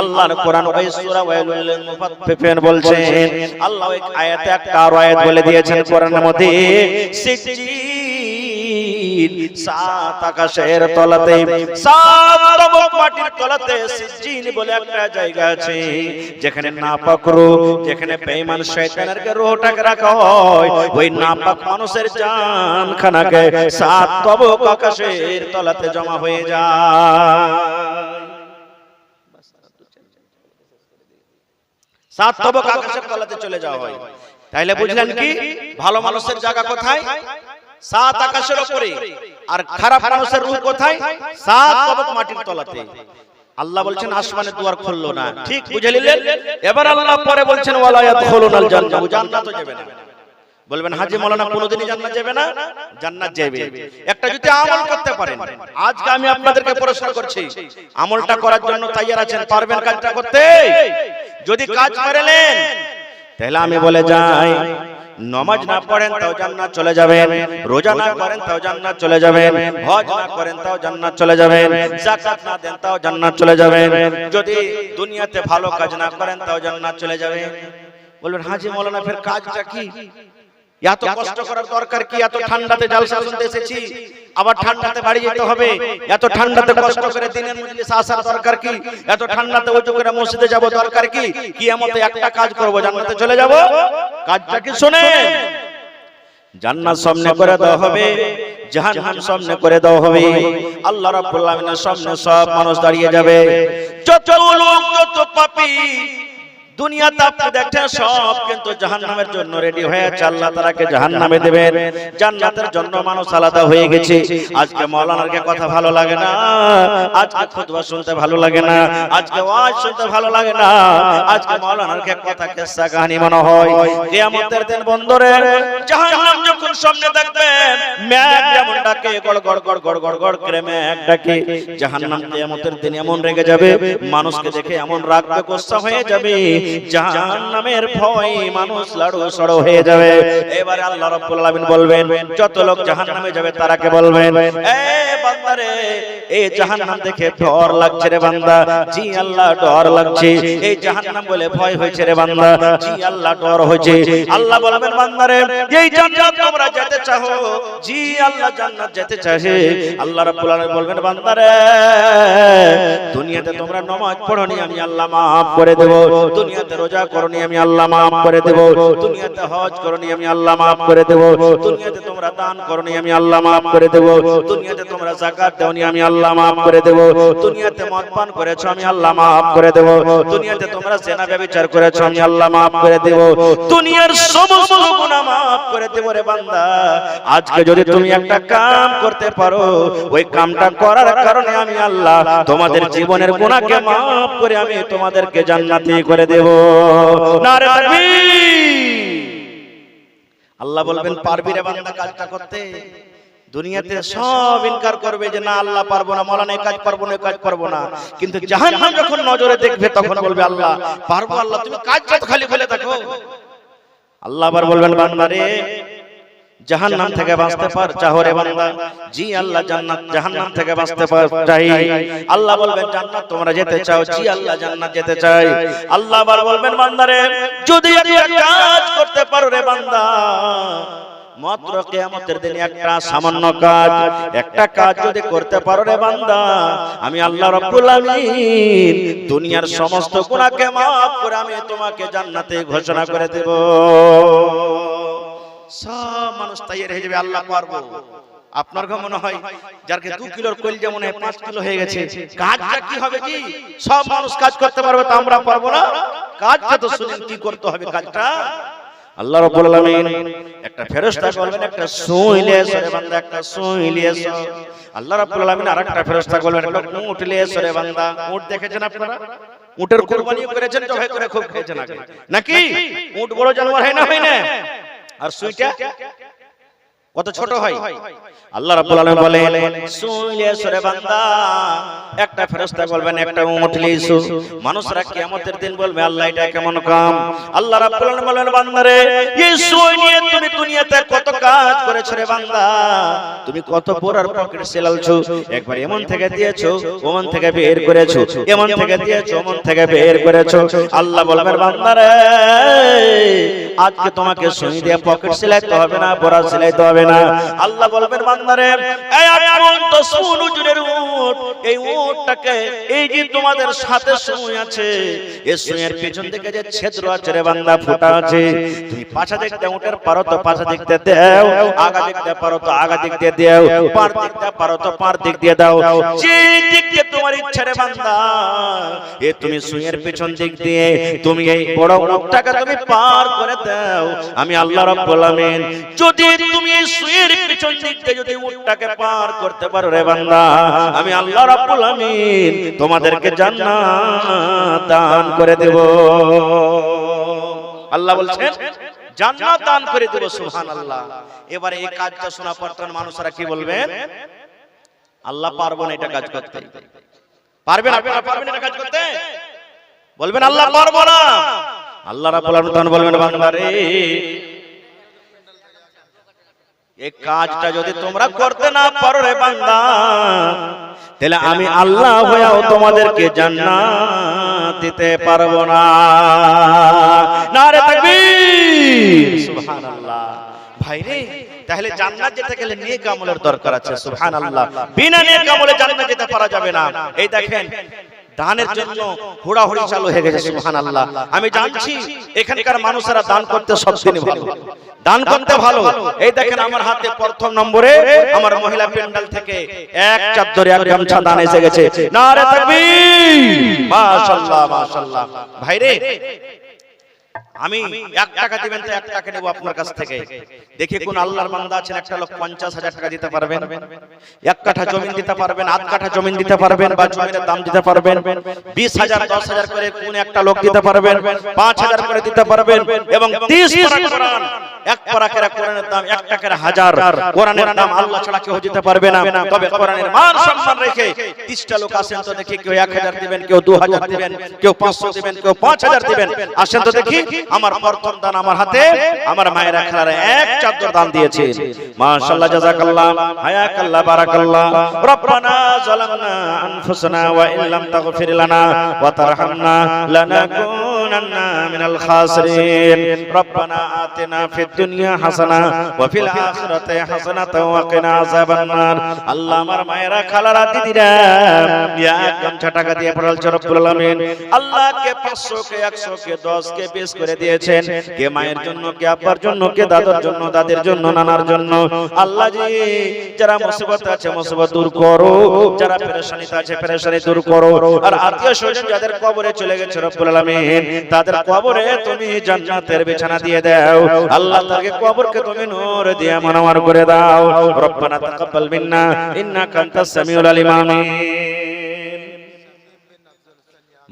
আল্লাহর কোরআন ওই সূরা ওয়াইলুল মুতাফফিফিন বলছেন, আল্লাহ ওই আয়াতে একটা আয়াত বলে দিয়েছেন কোরআনের মধ্যে, সাত আকাশের তলাতে, সাত তবক মাটির তলাতে সিজ্জিন বলে একটা জায়গা আছে, যেখানে নাপাক রূহ, যেখানে বেঈমান শয়তানের রূহটাকে রাখা হয়, ওই নাপাক মানুষের জানখানাকে সাত তবক আকাশের তলাতে জমা হয়ে যায়। সাত তবক আকাশের তলাতে চলে যাওয়া হয়। তাইলে বুঝলেন কি ভালো মানুষের জায়গা কোথায়? সাত আকাশের উপরে। আর খারাপ মানুষের রূহ কোথায়? সাত তবক মাটির তলাতে। আল্লাহ বলছেন আসমানে দুয়ার খুললো না, ঠিক বুঝে নিলেন? এবার আল্লাহ পরে বলছেন ওয়ালা ইয়াদখুলুনাল জান্নাহ, জান্নাতে যাবে না। বলবেন হাজী মাওলানা কোনদিনই জান্নাত যাবে না? জান্নাত যাবে। একটা যদি আমল করতে পারেন, আজকে আমি আপনাদেরকে প্রশ্ন করছি, আমলটা করার জন্য তৈরি আছেন? পারবেন কাজটা করতে? যদি কাজ পারেন তাহলে আমি বলে যাই, নামাজ না পড়েন তাও জান্নাত চলে যাবেন, রোজা না করেন তাও জান্নাত চলে যাবেন, হজ না করেন তাও জান্নাত চলে যাবেন, যাকাত না দেন তাও জান্নাত চলে যাবেন, যদি দুনিয়াতে ভালো কাজ না করেন তাও জান্নাত চলে যাবেন। বলবেন হাজী মাওলানা ফের কাজটা কি? এত কষ্ট করার দরকার কি? এত ঠান্ডাতে জালসা শুনতে এসেছি, আবার ঠান্ডাতে বাড়ি যেতে হবে, এত ঠান্ডাতে কষ্ট করে দিনের মজলিস আসার দরকার কি? এত ঠান্ডাতে ওযু করে মসজিদে যাব দরকার কি? কিয়ামতে একটা কাজ করব, জান্নাতে চলে যাব। কাজটা কি শুনেন? জান্নাত সামনে করে দেওয়া হবে, জাহান্নাম সামনে করে দেওয়া হবে, আল্লাহ রাব্বুল আলামিনের সামনে সব মানুষ দাঁড়িয়ে যাবে। যত লোক, যত পাপী দুনিয়াতে আপনি দেখেন সব কিন্তু জাহান্নামের জন্য রেডি হয়ে আছে। আল্লাহ তাআলাকে জাহান্নামে দেবেন, জান্নাতের জন্য মানুষ আলাদা হয়ে গেছে। আজকে মাওলানারকে কথা ভালো লাগে না, আজকে খুতবা শুনতে ভালো লাগে না, আজকে ওয়াজ শুনতে ভালো লাগে না, আজকে মাওলানারকে কথা কিসসা কাহিনী মনে হয়। কিয়ামতের দিন বন্ধরে জাহান্নাম যখন সামনে দেখবেন, মেঘ যেমন ডাকে, গড় গড় গড় গড় গড় গড় করে মেঘ ডাকে, জাহান্নাম কিয়ামতের দিন এমন রেগে যাবে, মানুষকে দেখে এমন রাগবে, গোসা হয়ে যাবে, জাহান্নামের ভয় মানুষ লাড়ু সড়ো হয়ে যাবে। এবারে আল্লাহ রাব্বুল আলামিন বলবেন, যত লোক জাহান্নামে যাবে তারাকে বলবেন, এ বান্দা রে, এই জাহান্নাম দেখে ডর লাগছে রে বান্দা? জি আল্লাহ ডর লাগছে। এই জাহান্নাম বলে ভয় হয়েছে রে বান্দা? জি আল্লাহ ডর হয়েছে। আল্লাহ বলবেন, বান্দা রে, এই জান্নাত তোমরা যেতে চাও? জি আল্লাহ জান্নাত যেতে চাহে। আল্লাহ রাব্বুল আলামিন বলবেন, বান্দা রে, দুনিয়াতে তোমরা নামাজ পড়োনি, আমি আল্লাহ maaf করে দেব। দুনিয়াতে রোজা করনি, আমি আল্লাহ maaf করে দেব। দুনিয়াতে হজ করনি, আমি আল্লাহ maaf করে দেব। দুনিয়াতে তোমরা দান করনি, আমি আল্লাহ maaf করে দেব। দুনিয়াতে তোমরা যাকাত দাওনি, আমি আল্লাহ maaf করে দেব। দুনিয়াতে মদ পান করেছো, আমি আল্লাহ maaf করে দেব। দুনিয়াতে তোমরা জিনা ব্যভিচার করেছো, আমি আল্লাহ maaf করে দেব। দুনিয়ার সমস্ত গুনাহ maaf করে দেব রে বান্দা। আজকে যদি তুমি একটা কাম করতে পারো, ওই কামটা করার কারণে আমি আল্লাহ তোমাদের জীবনের গুনাহকে maaf করে আমি তোমাদেরকে জান্নাতি করে দেব। নারে তাকবীর। আল্লাহ বলবেন, পারবি রে বান্দা কাজটা করতে? দুনিয়াতে সব ইনকার করবে যে না আল্লাহ পারবো না, মাওলানা এই কাজ পারবো না, এই কাজ পারবো না। কিন্তু জাহান্নাম যখন নজরে দেখবে তখন বলবে আল্লাহ পারবো, আল্লাহ তুমি কাজটা তো খালি বলে দেখো। আল্লাহ আবার বলবেন, বান্দা রে, জাহান্নাম থেকে বাঁচতে পার চাও রে বান্দা? জি আল্লাহ জান্নাত জাহান্নাম থেকে বাঁচতে পার চাই। আল্লাহ বলবেন, জান্নাত তোমরা যেতে চাও? জি আল্লাহ জান্নাত যেতে চাই। আল্লাহ আবার বলবেন, বান্দা রে, যদি একটা কাজ করতে পারো রে বান্দা, মাত্র কিয়ামতের দিনে একটা সামান্য কাজ, একটা কাজ যদি করতে পারো রে বান্দা, আমি আল্লাহ রাব্বুল আলামিন দুনিয়ার সমস্ত গুনাহকে maaf করে আমি তোমাকে জান্নাতে ঘোষণা করে দেব। সব মানুষ তৈরি হয়ে যাবে, আল্লাহ পারবো। আপনার কি মনে হয় যার 2 কিলোর কলজা মনে হয় 5 কিলো হয়ে গেছে? কাজটা কি হবে? কি সব মানুষ কাজ করতে পারবে তো আমরা পারবো না? কাজটা তো শুনেন কি করতে হবে কাজটা। আল্লাহ রাব্বুল আলামিন একটা ফেরেশতা বলবেন একটা সুই নিয়ে এসো রে বান্দা, একটা সুই নিয়ে এসো। আল্লাহ রাব্বুল আলামিন আরেকটা ফেরেশতা বলবেন একটা উট নিয়ে এসো রে বান্দা। উট দেখেছেন আপনারা? উটের কুরবানি করেছেন, জবাই করে খুব খেয়েছেন আগে নাকি? উট বড় জানোয়ার হয় না, হয় না? আর সুইটা কত ছোট হয়। আল্লাহ রাব্বুল আলামিন বলেন সুই নিয়ে এসো রে বান্দা। একটা ফেরেশতা বলবেন একটা উট নিয়ে এসো। মানুষরা কিয়ামতের দিন বলবে আল্লাহ এটা কেমন কাম? আল্লাহ রাব্বুল আলামিন বলেন বান্দারে এই সুই নিয়ে তুমি দুনিয়াতে কত কাজ করেছো রে বান্দা, তুমি কত বড়র পকেট সেলালছো, একবার এমন থেকে দিয়েছো ওমন থেকে বের করেছো, এমন থেকে দিয়েছো ওমন থেকে বের করেছো। আল্লাহ বলবেন বান্দারে আজকে তোমাকে সুই দিয়ে পকেট সেলাইতে হবে না, বড়া সেলাইতে হবে না। আল্লাহ বলবেন বান্দারে এই আগুন তো সুনুজুরের উট, এই উটটাকে এই যে তোমাদের সাথে সুই আছে, এই সুইয়ের পেছন দিকে যে ছিদ্র আছে রে বান্দা, ফুটা আছে, তুমি পাছা দেখতে উটের পারো তো পাছা দেখতে দাও, আগা দেখতে পারো তো আগা দিক দিয়ে দাও, পার দেখতে পারো তো পার দিক দিয়ে দাও, যে দিক দিয়ে তোমার ইচ্ছা রে বান্দা এ তুমি সুইয়ের পেছন দিক দিয়ে তুমি এই বড় উটটাকে তুমি পার করে দাও। আমি আল্লাহ রাব্বুল আলামিন যদি তুমি এই সুইয়ের পেছন দিক দিয়ে যদি উটটাকে পার করতে পারো রে বান্দা, আমি আল্লাহ রাব্বুল আলামিন তোমাদেরকে জান্নাত দান করে দেব। আল্লাহ বলছেন জান্নাত দান করে দেব, সুবহানাল্লাহ। এবারে এই কাজটা শোনা পড়তেন মানুষরা কি বলবেন? আল্লাহ পারবো না এটা কাজ করতে। পারবেন আপনারা? পারবেন এটা কাজ করতে? বলবেন আল্লাহ পারবো না। আল্লাহ রাব্বুল আলামিন বলবেন বান্দারে এই কাজটা যদি তোমরা করতে না পারো রে বান্দা, তাহলে আমি আল্লাহ হয়েও তোমাদেরকে জান্নাত দিতে পারবো না। নারে তাকবীর, সুবহানাল্লাহ। ভাইরে তাহলে জান্নাত যেতে গেলে নেক আমলের দরকার আছে, সুবহানাল্লাহ। বিনা নেক আমলে জান্নাত যেতে পারা যাবে না। এই দেখেন দানের জন্য হুড়াহুড়ি চালু হয়ে গেছে, সুবহানাল্লাহ। আমি জানছি এখানকার মানুষেরা দান করতে সবদিনই ভালো, দান করতে ভালো। এই দেখেন আমার হাতে প্রথম নম্বরে আমার মহিলা প্যান্ডেল থেকে এক চাদর এক গামছা দান এসে গেছে। নারে তাকবীর, মাশাআল্লাহ মাশাআল্লাহ। ভাইরে আমি 1 টাকা দিবেন তো 1 টাকা নেব আপনার কাছ থেকে। দেখি কোন আল্লাহর বান্দা আছেন একটা লোক 50,000 টাকা দিতে পারবেন, 1 কাঠা জমি দিতে পারবেন, 8 কাঠা জমি দিতে পারবেন, বা জমির দাম দিতে পারবেন, 20,000 10,000 করে কোন একটা লোক দিতে পারবেন, 5,000 করে দিতে পারবেন, এবং 30 পারা কোরআন, এক পারা করে কোরআনের দাম 1 টাকার 1000। কোরআনের নাম আল্লাহ ছাড়া কেউ দিতে পারবে না। তবে কোরআনের মান সম্মান রেখে 30টা লোক আসেন তো দেখি, কেউ 1000 দিবেন, কেউ 2000 দিবেন, কেউ 500 দিবেন, কেউ 5000 দিবেন। আসেন তো দেখি। আমার প্রথম দান আমার হাতে আমার মায়েরা খেলার এক চাদর দান দিয়েছে। মাশাআল্লাহ, জাযাকাল্লাহ, হায়াকাল্লাহ, বারাকাল্লাহ। রব্বানা যালামনা আনফুসানা ওয়া ইল্লাম তাগফির লানা ওয়া তারহামনা লানাকুনান্না মিনাল খাসিরিন। রব্বানা আতিনা ফিদ দুনিয়া হাসানা ওয়া ফিল আখিরাতি হাসানাতাও ওয়া কিনা আযাবান নার। আল্লাহ আমার মায়েরা খালারা দিদিরা এক গামছা টাকা দিয়ে পড়ালছে রব্বুল আলামিন। আল্লাহ কে 500 কে 100 কে 10 কে 20 করে দিয়েছেন, কে মায়ের জন্য, কে আব্বার জন্য, কে দাদার জন্য, দাদির জন্য, নানার জন্য। আল্লাহ জি যারা মুসিবতে আছে মুসিবত দূর করো, যারা পেরেশানিতে আছে পেরেশানি দূর করো। আর আত্মীয় স্বজন যাদের কবরে চলে গেছে রব্বুল আলামিন, তাদের কবরে তুমি জান্নাতের বিছানা দিয়ে দাও। আল্লাহ তাকে কবরকে তুমি নূর দিয়ে মনোয়ার করে দাও। রব্বানা তাকাব্বাল মিন্না ইন্নাকা আনতাস সামিউল আলিম। আমিন।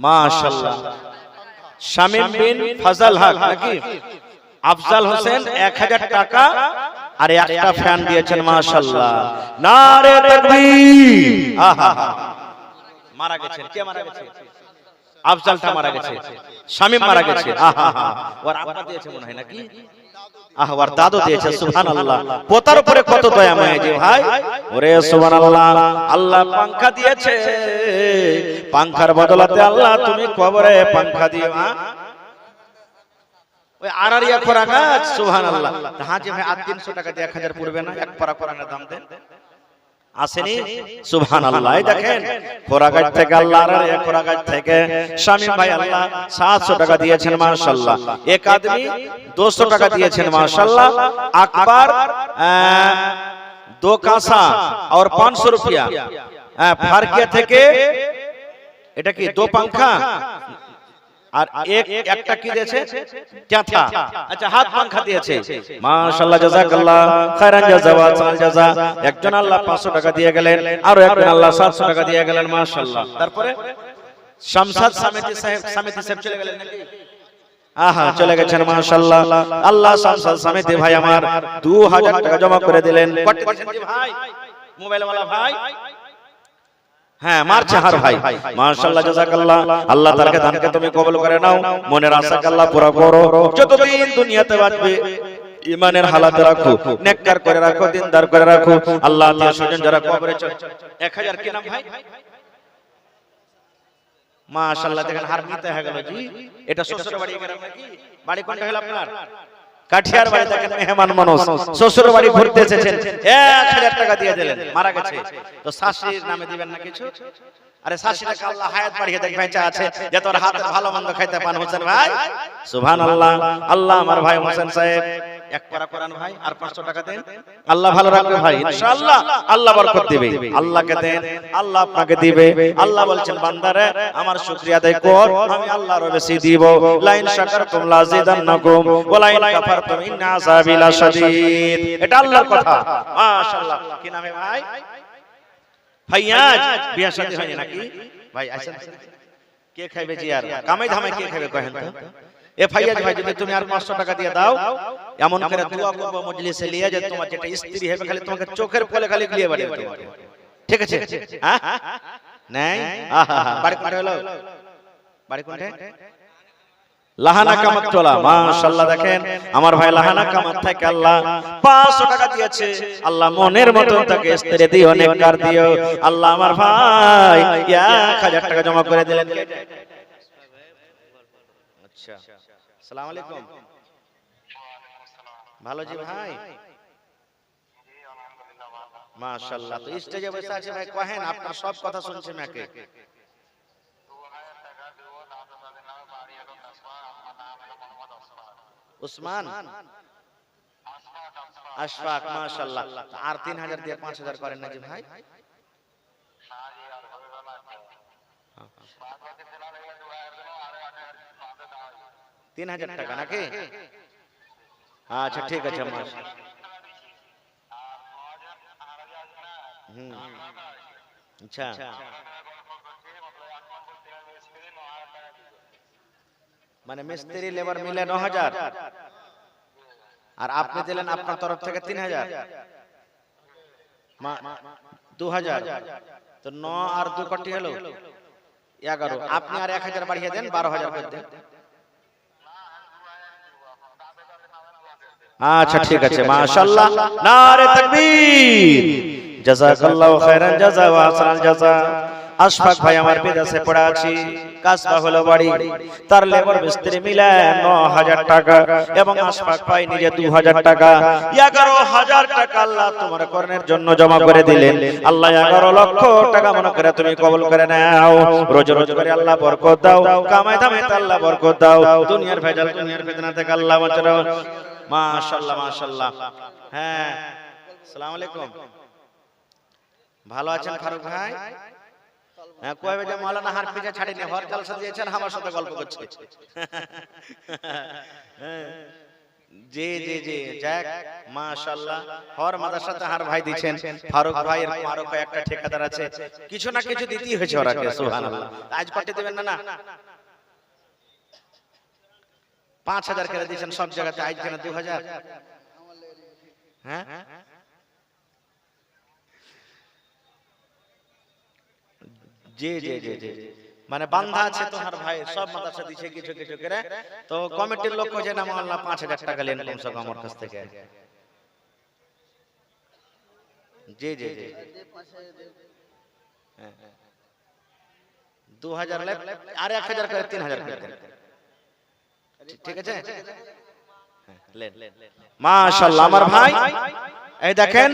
মাশাআল্লাহ। শামীম বিন ফাজল হক নাকি আফজাল হোসেন 1000 টাকা আর একটা ফ্যান দিয়েছেন। মাশাআল্লাহ, নারে তাকবীর। আহা, মারা গেছেন। কে মারা গেছে? আফজালটা মারা গেছে, শামীম মারা গেছে। আহা, ওর আব্বা দিয়েছে মনে হয় নাকি? আহা, ওর দাদু দিয়েছে। সুবহানাল্লাহ। পোতার উপরে কত দয়া মায়া যে ভাই। ওরে সুবহানাল্লাহ। আল্লাহ পাঙ্খা দিয়েছে, পাঙ্খার বদলাতে আল্লাহ তুমি কবরে পাঙ্খা দিও। ওই আরারিয়া খোরা গাছ। সুবহানাল্লাহ। হ্যাঁ যে ভাই 300 টাকা দিয়ে 1000 পড়বে না, এক পারা কোরআনের দাম দেন। আসেনি? সুবহানাল্লাহ। দেখেন খোরাগাছ থেকে আল্লাহ আরারিয়া খোরাগাছ থেকে শামীম ভাই আল্লাহ 700 টাকা দিয়েছেন। মাশাআল্লাহ। এক আদমি 200 টাকা দিয়েছেন। মাশাআল্লাহ। আকবর 2 কাঁসা और 500 रुपया। ফারকিয়া থেকে এটা কি 2 পাঙ্খা আর একটা কি দিয়েছে ক্যাথা। আচ্ছা হাত পাখা দিয়েছে। মাশাআল্লাহ জাযাকাল্লাহ খায়রান জাযা ওয়া আহসানাল জাযা। একজন আল্লাহ 500 টাকা দিয়ে গেলেন, আর একজন আল্লাহ 700 টাকা দিয়ে গেলেন। মাশাআল্লাহ। তারপরে শামসাদ সমিতি সাহেব চলে গেলেন নাকি? আহা চলে গেছেন মাশাআল্লাহ। আল্লাহ শামসাদ সমিতি ভাই আমার 2000 টাকা জমা করে দিলেন। কত দিয়েছেন জি ভাই? মোবাইল ওয়ালা ভাই, হ্যাঁ মারছে হার ভাই। মাশাআল্লাহ জাযাকাল্লাহ। আল্লাহ তাআলাকে দানকে তুমি কবুল করে নাও, মনের আশাকে আল্লাহ পুরো করো। যতদিন দুনিয়াতে বাঁচবে ঈমানের হালাতে রাখো, নেককার করে রাখো, দিনদার করে রাখো। আল্লাহ আত্মীয় স্বজন যারা কবরে চলে 1000 কি নাম ভাই? মাশাআল্লাহ দেখেন হার নিতে হয়ে গেল জি। এটা শ্বশুর বাড়ি গ্রাম নাকি? বাড়ি কোনটা হলো আপনার? কাঠিয়ার বাড়ি। দেখেন মেহমান মানুষ শ্বশুর বাড়ি ঘুরতে এসেছেন, 1000 টাকা দিয়ে দিলেন, মারা গেছে তো শাশুড়ির নামে দিবেন না কিছু? আরে শাশুড়িকে আল্লাহ হায়াত বাড়িয়ে দেখ, বেঁচে আছে যে তোর হাতে ভালো মন্দ খাইতে পান হোসেন ভাই। সুবহানাল্লাহ। আল্লাহ আমার ভাই হোসেন সাহেব এক পারা কোরআন ভাই আর 500 টাকা দেন, আল্লাহ ভালো রাখবে ভাই ইনশাআল্লাহ। আল্লাহ বরকত দিবে, আল্লাহকে দেন আল্লাহ আপনাকে দিবে। আল্লাহ বলছেন বান্দারে আমার শুকরিয়া আদায় কর, আমি আল্লাহর বেশি দিব। লা ইন শাকারতুম লাযিদান্নাকুম ওয়া লা ইন কাফারতুম ইন্না আযাবি লাশাদীদ। এটা আল্লাহর কথা। মাশাআল্লাহ। কি নামে ভাই? ফাইয়াজ। বিয়া শাদী হয়নি নাকি ভাই? আসেন কে খাইবে জি? আর কামাই ধামাই কে খাইবে কহেন তো? এ ফাইয়াজ ভাই যদি তুমি আর 500 টাকা দিয়ে দাও, এমন করে দোয়া করব মজলিসে লিয়ে যে তোমার যেটা স্ত্রী হবে খালি তোমাকে চোখের কোলে খালি গলিয়ে বাড়ি তোমাকে, ঠিক আছে? হ্যাঁ নাই। আহা বাড়ি কোথায় হলো? বাড়ি কোথায়? লাহানা কামাততলা। মাশাআল্লাহ দেখেন আমার ভাই লাহানা কামাত থেকে আল্লাহ 500 টাকা দিয়েছে। আল্লাহ মনের মতন তাকে স্ত্রী দিও, নেককার দিও। আল্লাহ আমার ভাই 1000 টাকা জমা করে দিলেন। আচ্ছা আসসালামু আলাইকুম। ভালো জি ভাই? মাশাআল্লাহ। তো স্টেজে বসে আছে ভাই, কহেন আপনার সব কথা শুনছে নাকি? উসমান আশফাক। মাশাআল্লাহ। আর 3000 দিয়ে 5000 করেন না জি ভাই? 3000 টাকা নাকি? আচ্ছা ঠিক আছে মাশাআল্লাহ। আচ্ছা মানে মিস্ত্রি লেবার মিলে 9000 আর আপনি দিলেন আপনার তরফ থেকে 3000, 2000। তো 9 আর 2 কত হলো? 11। আপনি আর 1000 বাড়িয়ে দেন, 12000 করে দেন। আচ্ছা ঠিক আছে মাশাআল্লাহ। নারে তাকবীর। জাযাকাল্লাহু খায়রান জাযা ওয়া আহসানাল জাযা। আশফাক ভাই আমার বিদেশে পড়ে আছি, কাসবা হলো বাড়ি, তার লেবার মিস্ত্রি মিলে 9000 টাকা এবং আশফাক ভাই নিজে 2000 টাকা, 11000 টাকা আল্লাহ তোমার কর্ণের জন্য জমা করে দিলেন। আল্লাহ 11 লক্ষ টাকা মনে করে তুমি কবুল করে নাও। রোজ রোজ করে আল্লাহ বরকত দাও, কামাই দামাইতে আল্লাহ বরকত দাও, দুনিয়ার ভেজাল দুনিয়ার ফিতনা থেকে আল্লাহ বাঁচাও। মাশাআল্লাহ মাশাআল্লাহ। হ্যাঁ আসসালামু আলাইকুম। ভালো আছেন ফারুক ভাই? হ্যাঁ কইবে যে মাওলানা হার পিছে ছাড়িনি, হর জলসা দিয়েছেন, আমার সাথে গল্প করছে। জি জি জি যাক মাশাআল্লাহ। হর মাদ্রাসাতে হার ভাই দিবেন। ফারুক ভাইয়ের আরো কয়েকটা ঠিকাদার আছে, কিছু না কিছু দিতেই হয়েছে ওরাকে। সুবহানাল্লাহ। আজ পাঠিয়ে দিবেন না? না 5000 করে দিয়েছেন সব জায়গাতে, আজ কেন 2000? হ্যাঁ জি জি জি জি মানে বান্ধা আছে তোমার ভাই, সব মাদ্রাসা দিছে কিছু কিছু করে। তো কমিটির লোক কইছে না আল্লাহ 5000 টাকা লেন কমসে কম আমার কাছ থেকে। জি জি জি 2000 লে আর 1000 করে 3000 করে দেন, ঠিক আছে? লেন মাশাআল্লাহ আমার ভাই। এই দেখেন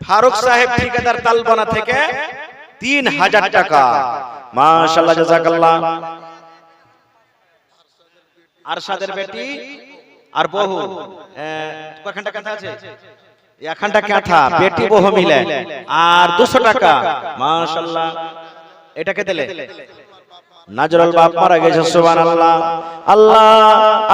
ফারুক সাহেব ঠিকাদার তালবানা থেকে 3000 টাকা। মাশাআল্লাহ জাযাকাল্লাহ। আরশাদের বেটি আর বহু কয়খানটা কথা আছে? একখানটা কথা বেটি বহু মিলে আর 200 টাকা। মাশাআল্লাহ। এটাকে দিলে নাজরুল বাপ মারা গেছে, সুবহানাল্লাহ। আল্লাহ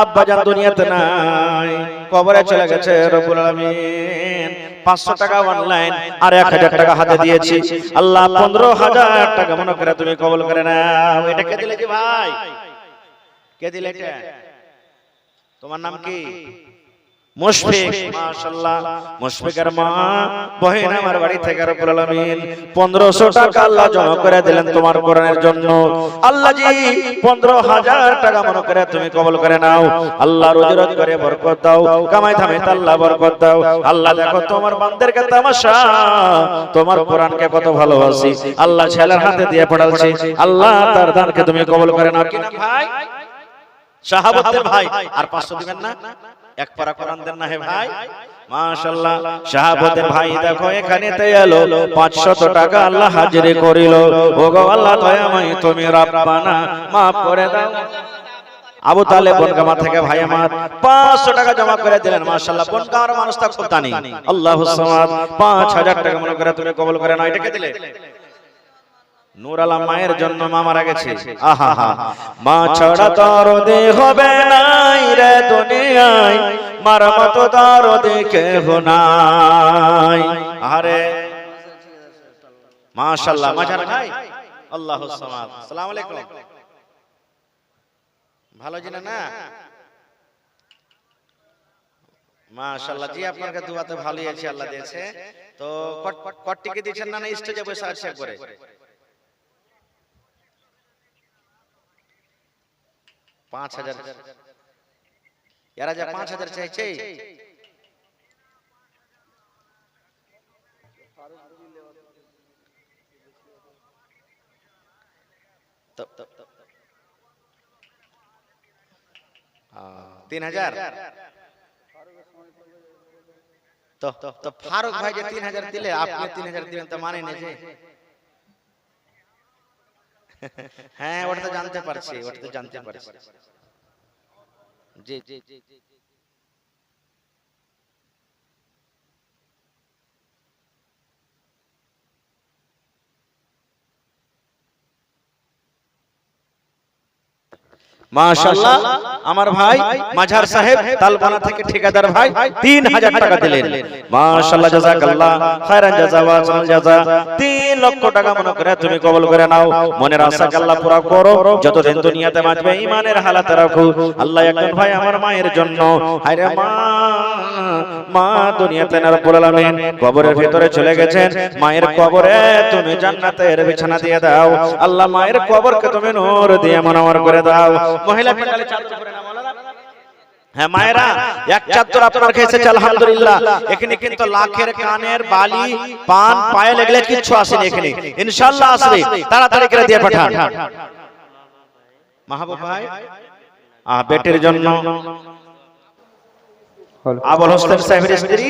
আব্বা জান দুনিয়াতে নাই, কবরে চলে গেছে। রব্বুল আলামিন 500 টাকা অনলাইন আর 1000 টাকা হাতে দিয়েছি। আল্লাহ 15000 টাকা মনে করে তুমি কবুল করে নাও। এটা কে দিলে কি ভাই? কে দিলে এটা? তোমার নাম কি? মুশফিক। মাশাআল্লাহ, মুশফিকের মা বহিন আমার বাড়ি থেকে রব্বুল আলামিন 1500 টাকা আল্লাহ জমা করে দিলেন তোমার কোরআনের জন্য। আল্লাহ জি 15000 টাকা মনে করে তুমি কবুল করে নাও। আল্লাহ রোজি রোজ করে বরকত দাও, কামাই ধামে আল্লাহ বরকত দাও। আল্লাহ দেখো তোমার বান্দাদেরকে তামাশা, তোমার কোরআনকে কত ভালোবাসি আল্লাহ ছেলের হাতে দিয়ে পড়ালছি। আল্লাহ তার দানকে তুমি কবুল করে নাও। কি নাম ভাই? শাহাবুদ্দিন ভাই। আর 500 দিবেন না? এক পারা কোরআন দেন না হে ভাই। মাশাআল্লাহ, শাহাবুদ্দিন ভাই দেখো এখানে তে এলো 500 টাকা আল্লাহ হাজিরি করিল। ওগো আল্লাহ দয়াময় তুমি রব্বানা maaf করে দাও। আবু তালেব বনগামা থেকে ভাই আমার 500 টাকা জমা করে দিলেন। মাশাআল্লাহ, বনগামার মানুষটা খুব দানি। আল্লাহুস সামাদ 5000 টাকা মনে করে তুমি কবুল করে নাও। এটা কে দিলে? নূর আলম মায়ের জন্য মা মারা গেছে। আহা হা, মা ছাড়া দরদে হবে নাই রে দুনিয়ায়, মার মতো দরদে কেহ নাই। আরে মাশাআল্লাহ, মাজার ভাই আল্লাহুস সামাদ। আসসালামু আলাইকুম। ভালো জিনা না? মাশাআল্লাহ জি, আপনার কাছে দুয়াতে ভালোই আছে, আল্লাহ দিয়েছে। তো কটটিকে দিবেন না? না স্টেজে বসে আছে করে? पाँच हजार यार 5000 চাইছে। তো 3000 তো ফারুক ভাই যে 3000 দিলে, আপনি 3000 দিবেন তো মানে না যে? হ্যাঁ ওটা তো জানতে পারছি, ওটা তো জানতে পারছি। জি জি জি জি। মাশাআল্লাহ, আমার ভাই মাঝার সাহেব তালবানা থেকে ঠিকাদার ভাই 3000 টাকা দিলেন। মাশাআল্লাহ, জাযাকাল্লাহ খায়রান জাযা ওয়া আহসান জাযা। 3 লক্ষ টাকা মনে করে তুমি কবুল করে নাও। মনের আশাকে আল্লাহ পুরা করো, যতদিন দুনিয়াতে বাঁচবে ঈমানের হালাতে রাখো। আল্লাহ একজন ভাই আমার মায়ের জন্য, হায়রে মা, মা দুনিয়াতে না রব্বুল আলামিন কবরের ভিতরে চলে গেছেন। মায়ের কবরে তুমি জান্নাতের বিছানা দিয়ে দাও। আল্লাহ মায়ের কবরকে তুমি নূর দিয়ে মুনাওয়ার করে দাও। মহিলা প্যান্ডেলে চাদর পরে না মাওলানা? হ্যাঁ মায়েরা, এক চাদর আপনার কাছে আলহামদুলিল্লাহ। এখানে কিন্তু লাখের কানের বালি পান পায়ে লাগলে কিচ্ছু আসেনি, এখানে ইনশাআল্লাহ আসবে। তাড়াতাড়ি করে দিয়ে পাঠান। মাহবুব ভাই বেটির জন্য আবুল হোসেন সাহেবের স্ত্রী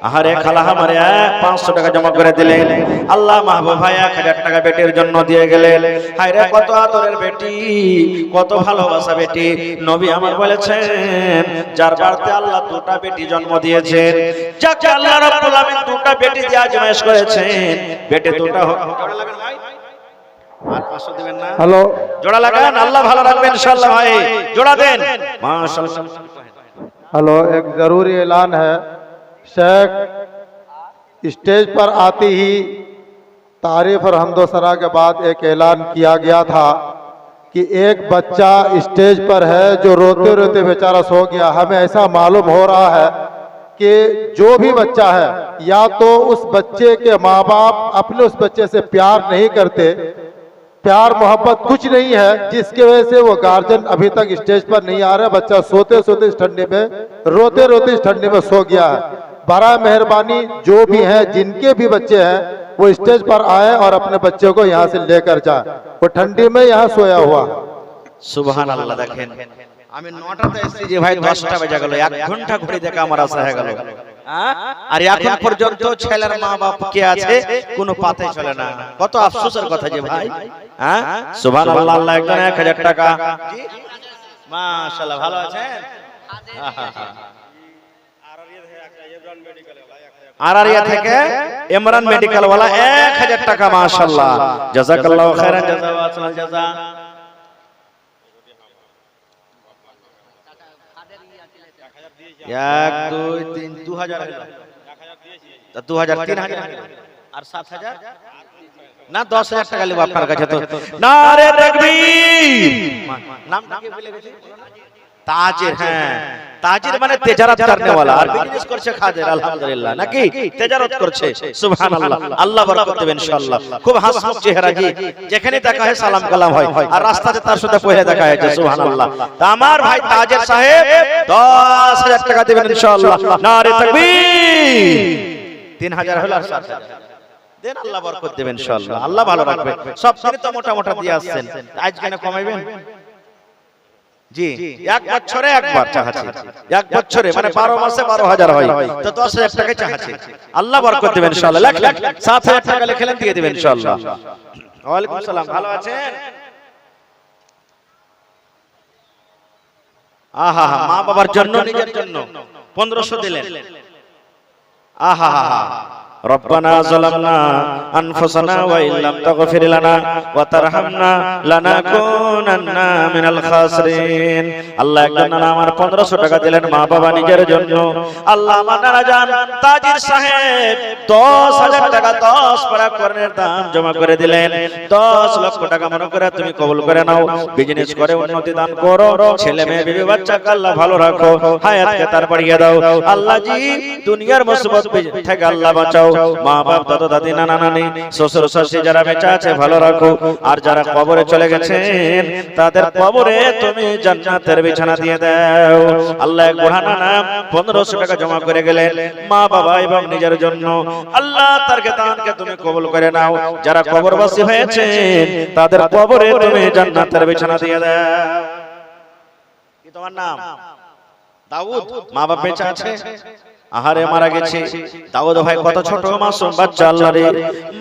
আহারে খালা আমারে 500 টাকা জমা করে দিলেন। আল্লাহ মাহবুব ভাই 1000 টাকা বেটির জন্য দিয়ে গেলেন। হায়রে কত আদরের বেটি, কত ভালোবাসা বেটি। নবী আমার বলেছেন যার বাড়িতে আল্লাহ দুটা বেটি জন্ম দিয়েছেন, যাকে আল্লাহ রাব্বুল আলামিন দুটা বেটি দিয়ে আজমাইশ করেছেন, বেটি দুটা হোক। জোড়া লাগান ভাই, আর 500 দিবেন না? হ্যালো, জোড়া লাগান, আল্লাহ ভালো রাখবেন ইনশাআল্লাহ। ভাই জোড়া দেন। মাশাআল্লাহ। हेलो, एक ज़रूरी ऐलान है। शेख स्टेज पर आते ही तारीफ और हम्दोसना के बाद एक ऐलान किया गया था कि एक बच्चा स्टेज पर है जो रोते रोते बेचारा सो गया। हमें ऐसा मालूम हो रहा है कि जो भी बच्चा है, या तो उस बच्चे के माँ बाप अपने उस बच्चे से प्यार नहीं करते, प्यार मोहब्बत कुछ नहीं है, जिसके वजह से वो गार्जियन अभी तक स्टेज पर नहीं आ रहा। बच्चा सोते सोते इस ठंडी में, रोते रोते इस ठंडी में सो गया है। बड़ा मेहरबानी जो भी हैं, जिनके भी बच्चे हैं, वो स्टेज पर आए और अपने बच्चे को यहाँ से लेकर जाए। वो ठंडी में यहाँ सोया हुआ। সুবহান আল্লাহ। দেখেন আমি 9টাতে এসেছি যে ভাই 10টা বেজে গেল, 1 ঘন্টা ঘুরে দেখা আমার আশা হয়ে গেল। আর এখন পর্যন্ত ছেলের মা বাপ কে আছে কোনো পাতে চলে না। কত আফসোসের কথা যে ভাই। হ্যাঁ সুবহানাল্লাহ। আল্লাহ একজন 1000 টাকা। জি মাশাআল্লাহ, ভালো আছেন? আরারিয়া থেকে ইমরান মেডিকেল ওয়ালা 1000 টাকা। মাশাআল্লাহ, জাযাকাল্লাহু খায়রান জাযা ওয়া আহসান জাযা। এক দুই তিন 2000 হলো, তা 2000 3000 আর 7000 না 10,000 টাকা নেব আপনার কাছে। তো নারে তাকবীর, নামটা কি ভুলে গেছি? তাজির। হ্যাঁ, তাজির মানে তেজারত করনে वाला, আর বিজনেস করছে খাদের। আলহামদুলিল্লাহ, নাকি তেজারত করছে। সুবহানাল্লাহ, আল্লাহ বরকত দেবেন ইনশাআল্লাহ। খুব হাসমুখ চেহারা জি, যেখানে দেখা হয় সালাম কালাম হয়, আর রাস্তাতে তার সাথে পয়লা দেখা হয়েছে। সুবহানাল্লাহ। তা আমার ভাই তাজির সাহেব 10,000 টাকা দেবেন ইনশাআল্লাহ। নারে তাকবীর। 3000 হলো আর 7000 দেন, আল্লাহ বরকত দেবেন ইনশাআল্লাহ। আল্লাহ ভালো রাখবে। সব দিনে তো মোটা মোটা দিয়ে আসছেন, আজ কেন কমাইবেন? জি, এক বছরে একবার চাহাচ্ছি, এক বছরে মানে 12 মাসে 12,000 হয়, তো 10,000 টাকা চাহাচ্ছি। আল্লাহ বরকত দেবেন ইনশাআল্লাহ। লেখ 7,000 টাকা লিখলেন, দিয়ে দিবেন ইনশাআল্লাহ। ওয়া আলাইকুম সালাম, ভালো আছেন? আহা, মা বাবার জন্য নিজের জন্য 1500 দিলেন। আহা, রব্বানা যালামনা আনফুসানা ওয়া ইল্লাম তাগফির লানা ওয়া তারহামনা লানাকুনান্না মিনাল খাসিরিন। আল্লাহ একজন নানা আমার 1500 টাকা দিলেন মা বাবা নিজের জন্য। আল্লাহ আমার নানা জান তাজির সাহেব 10,000 টাকা 10 পারা কোরআনের দাম জমা করে দিলেন। 10 লক্ষ টাকা মনে করে তুমি কবুল করে নাও। বিজনেস করে উন্নতি দান করো, ছেলে মেয়ে বিবি বাচ্চাকে আল্লাহ ভালো রাখো, হায়াতকে তার বাড়িয়ে দাও। আল্লাহ জি দুনিয়ার মুসিবত থেকে আল্লাহ বাঁচাও। মা বাপ দাদা দাদি নানা নানি শ্বশুর শাশুড়ি যারা বেঁচে আছে ভালো রাখো, আর যারা কবরে চলে গেছেন তাদের কবরে তুমি জান্নাতের বিছানা দিয়ে দাও। আল্লাহ এক বুড়া নানা 1500 টাকা জমা করে গেলেন মা বাবা এবং নিজের জন্য। আল্লাহ তারকে দানকে তুমি কবুল করে নাও। যারা কবরবাসী হয়েছেন তাদের কবরে তুমি জান্নাতের বিছানা দিয়ে দাও। কি তোমার নাম? দাউদ। মা বাবা বেঁচে আছে? আহারে মারা গেছে। দাউদ ভাই কত ছোট মাসুম বাচ্চা, আল্লাহ রে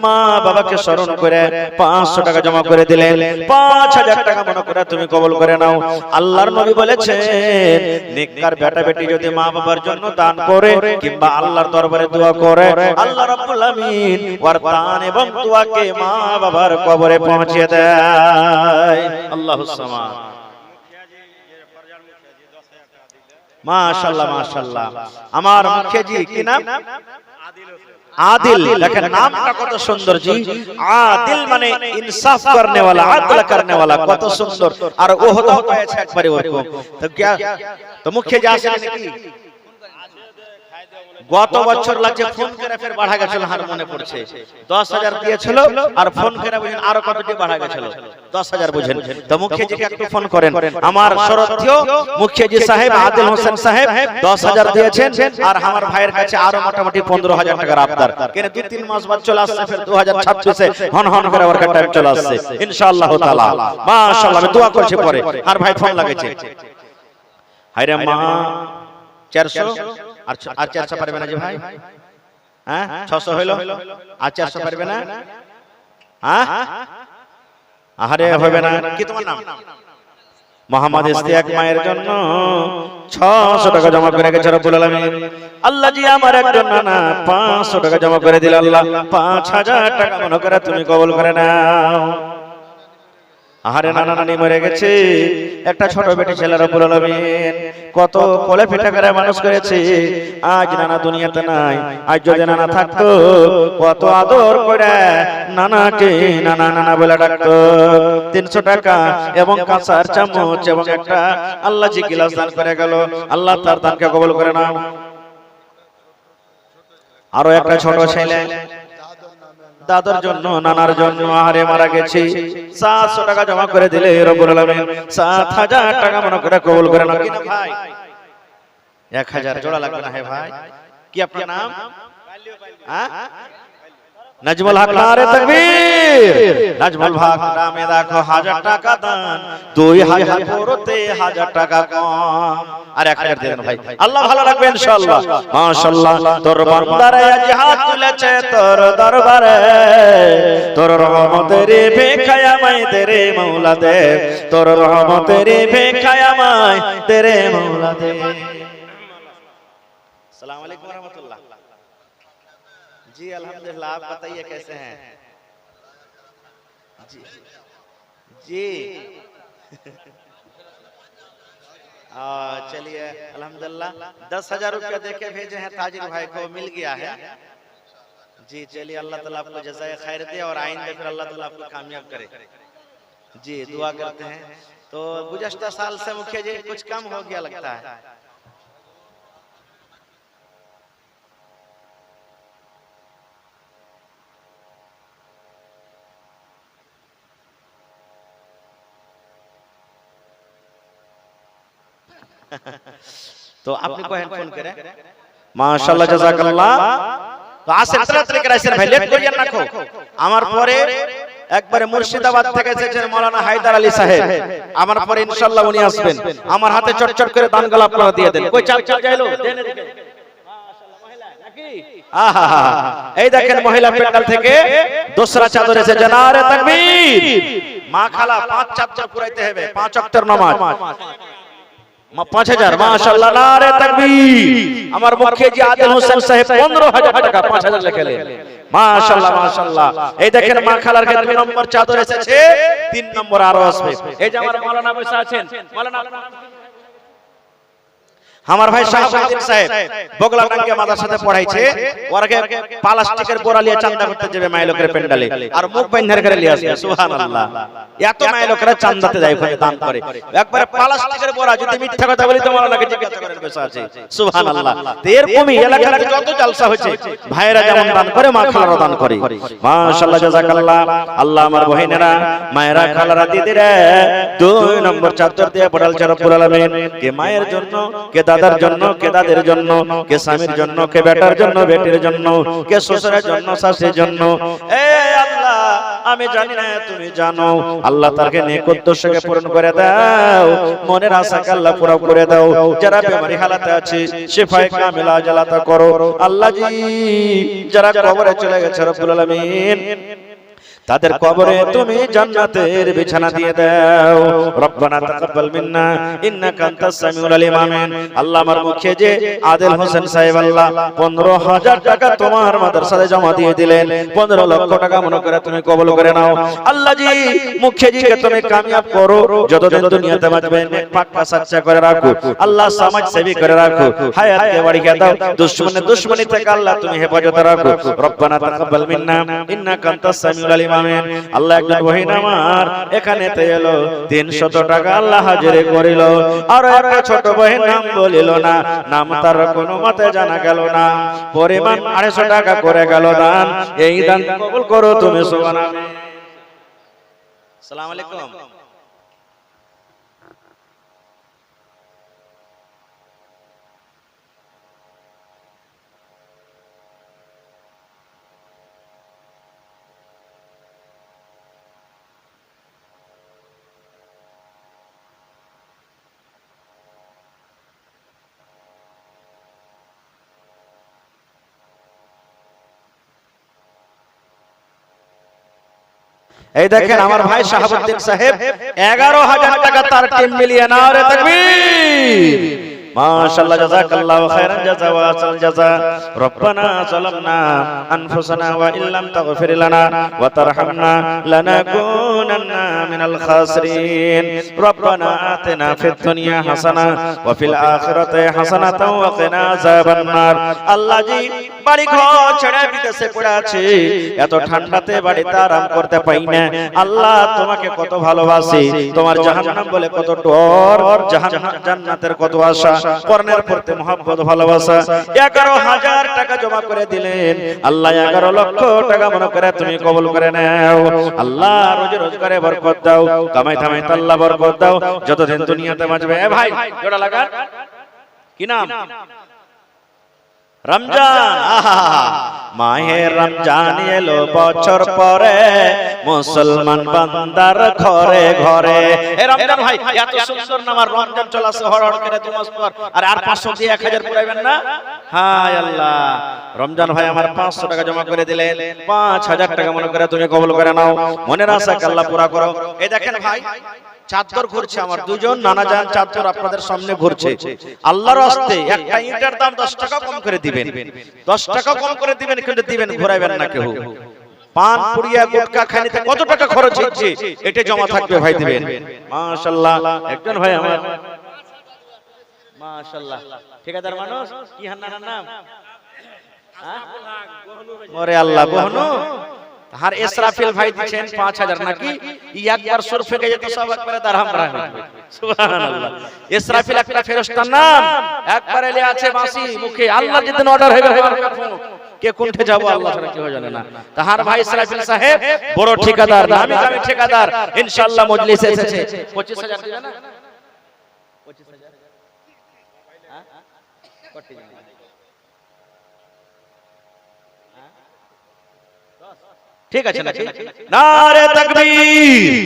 মা বাবাকে স্মরণ করে 500 টাকা জমা করে দিলেন। 5000 টাকা মনে করে তুমি কবুল করে নাও। আল্লাহর নবী বলেছেন নেককার বেটা বেটি যদি মা বাবার জন্য দান করে কিংবা আল্লাহর দরবারে দোয়া করে, আল্লাহ রাব্বুল আমিন ওর দান এবং দোয়াকে মা বাবার কবরে পৌঁছে দেয়। আল্লাহুস সামাদ। মাশাআল্লাহ মাশাআল্লাহ। আমার মুখিয়াজি কি নাম? आदिल। দেখেন নামটা কত সুন্দর জি। आदिल মানে ইনসাফ করনে वाला, আদল করনে वाला, কত সুন্দর। আর ওহদাও পেয়েছে একবারে ওরকম। তো কি তো মুখিয়াজি আসেন নাকি? গত বছর লাগছে ফোন করে ফের বাড়া গেছিল, হার মনে পড়ছে 10,000 দিয়েছিল আর ফোন করে বুঝেন আরো কতটি বাড়া গেছিল 10,000 বুঝেন। তো মুখিয়াজিকে একটু ফোন করেন। আমার শ্রদ্ধেয় মুখিয়াজি সাহেব আদিল হোসেন সাহেব 10,000 দিয়েছেন, আর আমার ভাইয়ের কাছে আরো মোটামুটি 15,000 টাকার আবদার। কেন 2-3 মাস বাদ চলে আসছে, ফের 2026 এ হন হন করে ওয়ার্কার টাইম চলে আসছে ইনশাআল্লাহ তাআলা। মাশাআল্লাহ, আমি দোয়া করছি পরে। আর ভাই ফোন লাগাইছে, হায়রে মা 400 আর 400 পারবে না যে ভাই? হ্যাঁ 600 হইলো, আর 400 পারবে না? হ্যাঁ আহারে হবে না। কি তোমার নাম? মোহাম্মদ ইস্তিয়াক মায়ের জন্য 600 টাকা জমা করে গেছে রব্বুল আলামিন। আল্লাহ জি আমার একজন নানা 500 টাকা জমা করে দিল। আল্লাহ 5000 টাকা মনে করে তুমি কবুল করে নাও। আহারে নানা নানি মরে গেছে, একটা ছোট বেটি ছেলে রব্বুল আলামিন কত কোলে পিঠা করে মানুষ করেছে। আজ নানা দুনিয়াতে নাই, আজ যদি নানা থাকতো কত আদর করে নানাকে নানা নানা বলে ডাকতো। 300 টাকা এবং কাঁসার চামচ এবং একটা আল্লাহ জি গিলাস দান করে গেল। আল্লাহ তার দানকে কবুল করে নাও। আরো একটা ছোট ছেলে দাদার জন্য নানার জন্য আহারে মারা গেছে, 700 টাকা জমা করে দিলে রব্বুল আলামিন 7,000 টাকা মনে করে কবুল করে নাও। কি না ভাই? 1000 জোড়া লাগবে না হে ভাই? কি আপনার নাম? হ্যাঁ নাজমুল হক। নারে তাকবীর। নাজমুল হক নামে দেখো 1000 টাকা দান, 2000 পড়তে 1000 টাকা কম। আর 1000 দেন ভাই, আল্লাহ ভালো রাখবে ইনশাআল্লাহ। মাশাআল্লাহ, তোর বান্দারে আজ হাত তুলেছে তোর দরবারে, তোর রহমতের ভিখায় আমায় তেরে মওলা দে, তোর রহমতের ভিখায় আমায় তেরে মওলা দে। अस्सलाम वालेकुम रहमतुल्लाह। जी अल्हम्दुलिल्लाह, आप बताइए कैसे हैं? जी जी चलिए अल्हम्दुलिल्लाह 10,000 रुपया देके भेजे हैं ताजिर भाई को, मिल गया है जी। चलिए अल्लाह ताला आपको जज़ाए खैर दे और आइंदे फिर अल्लाह ताला आपको कामयाब करे जी, दुआ करते हैं। तो गुज़श्ता साल से मुखिया जी कुछ कम हो गया लगता है। तो আপনি কহেন ফোন করে মাশাআল্লাহ জাযাকাল্লাহ। তো আসেন তাড়াতাড়ি করে আসেন ভাই, লেট করিয়েন না খো। আমার পরে একবারে মুর্শিদাবাদ থেকে এসেছেন মাওলানা হায়দার আলী সাহেব, আমার পরে ইনশাআল্লাহ উনি আসবেন। আমার হাতে চটচট করে দানগুলো আপনারা দিয়ে দেন। কই চাল চাল যাইলো দেন এদিকে। মাশাআল্লাহ মহিলা নাকি আহা এই দেখেন মহিলা প্যান্ডেল থেকে দোসরা চাদর এসেছে। নারে তাকবীর। মা খালা 5 চাদর পুরাইতে হবে, 5 ওয়াক্তের নামাজ 5000 মাশাআল্লাহ। নারে তাকবীর। আমার মুখিয়া জি আদিল হোসেন সাহেব 15000 টাকা 5000 লিখলেন মাশাআল্লাহ মাশাআল্লাহ। এই দেখেন মা খালার কে 2 নম্বর চাদর এসেছে, 3 নম্বর আরো আসবে। এই যে আমার মাওলানা বসে আছেন, মাওলানা আমার ভাই শাহাবুদ্দিন সাহেব বগলা টাঙ্গে মাদ্রাসাতে পড়াইছে, ওরকে প্লাস্টিকের বোরা নিয়ে চাঁদা করতে যাবে মাইলকের প্যান্ডালে, আর মুখ বাইন্ধার করে নিয়ে আসবে। সুবহানাল্লাহ, এত মাইলকরা চাঁদাতে যায়, ওখানে দান করে। একবারে প্লাস্টিকের বোরা, যদি মিথ্যা কথা বলি তো মাওলানাকে জিজ্ঞাসা করেন বসে আছে। সুবহানাল্লাহ। তো এরকমই এলাকাতে যত জলসা হচ্ছে ভাইরা যেমন দান করে মা খালারা দান করে। মাশাআল্লাহ জাযাকাল্লাহ। আল্লাহ আমার বহিনেরা মায়েরা খালারা দিদিরা 2 নম্বর চাদর দিয়ে পড়ালছে রব্বুল আলামিন। কে মায়ের জন্য, কে দাদার জন্য, কে দাদের জন্য, কে স্বামীর জন্য, কে বেটার জন্য, বেটির জন্য, কে শ্বশুরের জন্য, শাশুড়ির জন্য। এ আল্লাহ আমি জানি না, তুমি জানো। আল্লাহ তারকে নেক উদ্দেশ্যকে পূরণ করে দাও, মনের আশাকে আল্লাহ পুরো করে দাও। যারা বেমারি হালাতে আছে শিফায়ে কামিলা আজলাতা করো আল্লাহ জি। যারা কবরে চলে গেছে রব্বুল আলামিন তাদের কবরে তুমি জান্নাতের বিছানা দিয়ে দাও। রব্বানা তাকাব্বাল মিন্না ইন্নাকা আনতাস সামিউল আলিম। আমিন। আল্লাহ আমার মুখে যে আদিল হোসেন সাহেব আল্লাহ 15000 টাকা তোমার মাদ্রাসাতে জমা দিয়ে দিলেন, 15 লক্ষ টাকা মনে করে তুমি কবুল করে নাও আল্লাহ জি। মুখে জিকে তুমি কামিয়াব করো, যতদিন দুনিয়াতে বাঁচবেন পাক্কা সাচ্চা করে রাখো আল্লাহ, সমাজ সেবী করে রাখো, হায়াতকে বাড়িয়ে দাও, দুশমনি থেকে আল্লাহ তুমি হেফাজতে রাখো। রব্বানা তাকাব্বাল মিন্না ইন্নাকা আনতাস সামিউল আলিম। আমিন। আল্লাহ একজন বহিন আমার এখানে তে এলো 300 টাকা আল্লাহ হাজিরে করিল, আর একটা ছোট বহিন নাম বলিল না, নাম তার কোনো মতে জানা গেল না, পরিমাণ 250 টাকা করে গেল দান। এই দান কবুল করো তুমি সুবহানাল্লাহ। আসসালামু আলাইকুম। এই দেখেন আমার ভাই শাহাবুদ্দিন সাহেব 11000 টাকা তার টিম মিলিয়ে। নারে তাকবীর। মাশাআল্লাহ জাযাকাল্লাহু খাইরান জাযা ওয়া আসাল জাযা। রব্বানা যালামনা আনফুসানা ওয়া ইল্লাম তাগফির লানা ওয়া তারহামনা লানাকুনান্না মিনাল খাসিরিন। রব্বানা আতিনা ফিদ দুনিয়া হাসানা ওয়া ফিল আখিরাতি হাসানাতাও ওয়া কিনা আযাবান নার। আল্লাহ জি বাড়ি ঘর ছেড়ে বিদেশে পড়ে আছে, এত ঠান্ডাতে বাড়িতে আরাম করতে পাই না। আল্লাহ তোমাকে কত ভালোবাসি, তোমার জাহান্নাম বলে কত ডর, জান্নাতের কত আশা, পরনের প্রতি মহব্বত ভালোবাসা। 11000 টাকা জমা করে দিলেন আল্লাহ, 11 লক্ষ টাকা মনে করে তুমি কবুল করে নাও আল্লাহ। রোজ রোজগারে বরকত দাও, কামাই থামাই আল্লাহ বরকত দাও, যতদিন দুনিয়াতে বাঁচবে। এ ভাই জোড়া লাগা, কি নাম? রমজান। মাহে রমজান এলো বছর পরে, মুসলমান বান্দার ঘরে ঘরে। এ রমজান ভাই এত সুন্দর নাম, আর রমজান চলাছে হড় হড় করে 2 মাস পর, আর 500 দিয়ে 1000 পুরাইবেন না? হায় আল্লাহ। রমজান ভাই আমার 500 টাকা জমা করে দিলেন, 5000 টাকা মনে করে তুমি কবুল করে নাও, মনের আশাকে আল্লাহ পুরা করো। এই দেখেন ভাই চাদর ঘুরছে, আমার 2 জন নানাজান চাদর আপনাদের সামনে ঘুরছে। আল্লাহর রাস্তে একটা ইটের দাম 10 টাকা কম করে দিবেন, 10 টাকা কম করে দিবেন, কিন্তু দিবেন, ঘুরাইবেন না কেউ। পান পুড়িয়া গুটকা খাইতে কত টাকা খরচ হচ্ছে এটা জমা থাকবে ভাই, দিবেন। মাশাআল্লাহ। একজন ভাই আমার মাশাআল্লাহ ঠিকাদার মানুষ কি হান্নানের নাম ওরে আল্লাহ বহনু আর ইসরাফিল ভাই দিচ্ছেন 5000 নাকি একবার সুর ফেকে যেত সব একবারে দারহাম রাখবে সুবহানাল্লাহ ইসরাফিল একটা ফেরেশতার নাম একবার এলে আছে বাঁশি মুখে আল্লাহ যেদিন অর্ডার হবে কে কোনঠে যাব আল্লাহ ছাড়া কেউ জানে না তাহার ভাই ইসরাফিল সাহেব বড় ঠিকাদার নামি দামি ঠিকাদার ইনশাআল্লাহ মজলিসে এসেছে 25000 দিবে না 25000 হ্যাঁ কত দিবেন ঠিক আছে নাকি নারে তাকবীর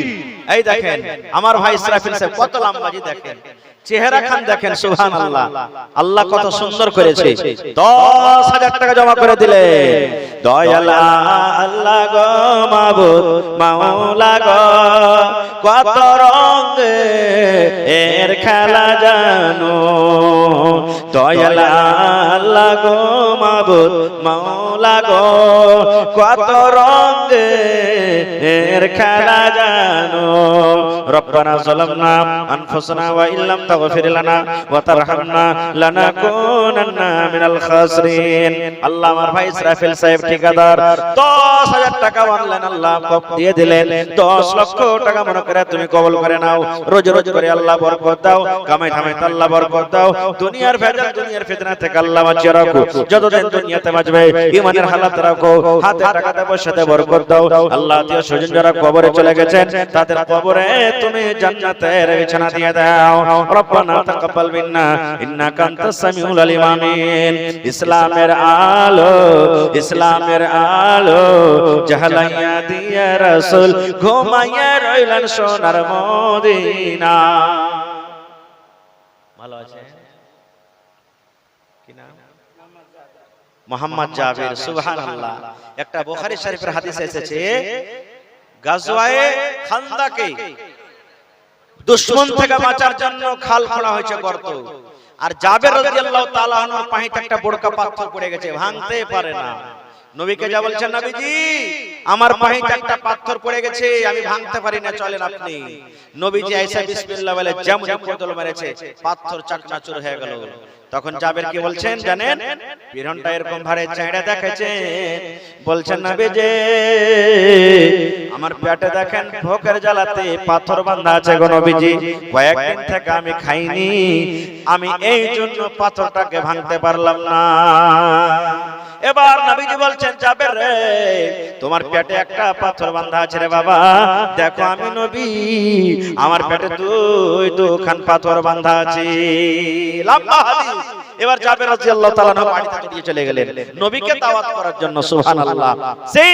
এই দেখেন আমার ভাই ইসরাফিল সাহেব কত লম্বাজি দেখেন চেহারা খান দেখেন সুবহানাল্লাহ আল্লাহ কত সুন্দর করেছে 10000 টাকা জমা করে দিলে দয়াল আল্লাহ গো মাবুদ মাওলা গো কত রঙে এর খেলা জানো দয়াল আল্লাহ গো মাবুদ মাওলা গো কত রঙে এর খেলা জানো রব্বানা যালামনা আনফুসানা ওয়া ইল্লাম তাগফির লানা ওয়া তারহামনা লানাকুনান্না মিনাল খাসিরিন আল্লাহ আমার ভাই ইসরাফিল সাহেব ঠিকাদার 10000 টাকা অনলাইন আল্লাহ কব দিয়ে দিলেন 10 লক্ষ টাকা মনে করে তুমি কবুল করে নাও রোজ রোজ করে আল্লাহ বরকত দাও কামাই ধামাই আল্লাহ বরকত দাও দুনিয়ার ভেজাল দুনিয়ার ফিতনা থেকে আল্লাহ বাঁচিয়ে রাখো যতদিন দুনিয়াতে বাঁচবে ঈমানের হালাত রাখো হাতে টাকাতে পয়সাতে বরকত দাও আল্লাহ আত্মীয় স্বজন যারা কবরে চলে গেছেন তাদের কবরে তুমি জান্নাতের বিছানা দিয়ে দাও রব্বানা তাকাব্বাল মিন্না ইন্নাকা আনতাস সামিউল আলিম আমিন ইসলামের আলো জাহালাইয়া দিয়া রাসূল ঘুমাইয়া রইলেন সোনার মদিনা ভালো আছে কি নাম মোহাম্মদ জাবির সুবহানাল্লাহ একটা বুখারী শরীফের হাদিসে এসেছে গাজওয়ায়ে খান্দাকে দুশমন থেকে বাঁচার জন্য খাল খোঁড়া হয়েছে গর্ত আর জাবের রাদিয়াল্লাহু তাআলা আনহুর পাহিতে একটা বড়কা পাথর পড়ে গেছে ভাঙতে পারে না নবীকে যা বলছেন নবীজি আমার পাহিতে একটা পাথর পড়ে গেছে আমি ভাঙতে পারি না চলেন আপনি নবীজি আয়েশা বিসমিল্লাহ বলে যেমন কোদল মেরেছে পাথর চাকনাচুর হয়ে গেল তখন জাবের কি বলছেন জানেন পিরনটা এরকম ভারে চাইড়া দেখাচ্ছে বলছেন নবীজি আমার পেটে দেখেন ভোকের জ্বালাতে পাথর বাঁধা আছে গো নবীজি কয়েকদিন থেকে আমি খাইনি আমি এই জন্য পাথরটাকে ভাঙতে পারলাম না এবার নবীজি বলছেন জাবের রে তোমার পেটে একটা পাথর বাঁধা আছে রে বাবা দেখো আমি নবী আমার পেটে দুখান পাথর বাঁধা আছে লম্বা হাদিস এবার জাবের রাদিয়াল্লাহু তাআলা বাড়িতে নিয়ে চলে গেলেন নবীকে দাওয়াত করার জন্য সুবহানাল্লাহ সেই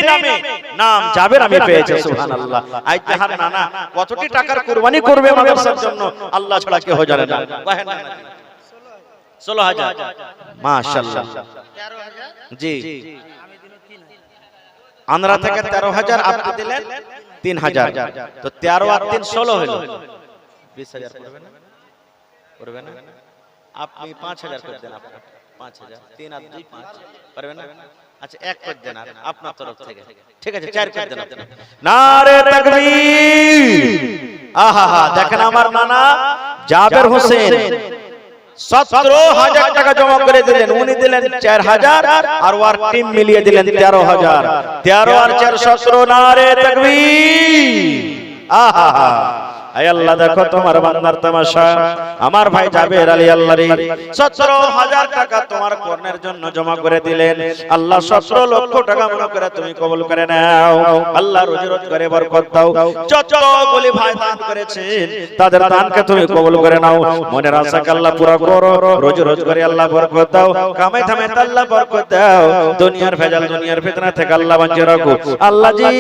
নাম জাবের আমি পেয়েছি সুবহানাল্লাহ আজ তাহার নানা কতটি টাকার কুরবানি করবে মাদ্রাসার জন্য আল্লাহ ছাড়া কেউ জানে না 16000 মাশাআল্লাহ 13000 জি আন্দ্রা থেকে 13000 আপনি দিলেন 3000 তো 13 আর 3 16 হলো 20000 করবে না আপনি 5000 করে দেন আপনার 5000 3 আর 2 5 পারবেন না আচ্ছা এক করে দেন আপনার তরফ থেকে ঠিক আছে 4 করে দেন আপনি নারে তাকবীর আহা দেখেন আমার নানা জাবের হোসেন 17000 টাকা জমা করে দিলেন উনি দিলেন 4000 আর ওর টিম মিলিয়ে দিলেন 13000 13 আর 4 17 নারে তাকবীর আহা আয় আল্লাহ দেখো তোমার বান্দার তামাশা আমার ভাই জাবের আলী আল্লাহর 17000 টাকা তোমার কর্ণের জন্য জমা করে দিলেন আল্লাহ 17 লক্ষ টাকা মনে করে তুমি কবুল করে নাও আল্লাহ রোজি রোজ করে বরকত দাও যতগুলি ভাই দান করেছেন তাদের দানকে তুমি কবুল করে নাও মনের আশাকে আল্লাহ পুরো করো রোজি রোজ করে আল্লাহ বরকত দাও কামাই ধামাই আল্লাহ বরকত দাও দুনিয়ার ভেজাল দুনিয়ার ফিতনা থেকে আল্লাহ বাঁচিয়ে রাখো আল্লাহ জি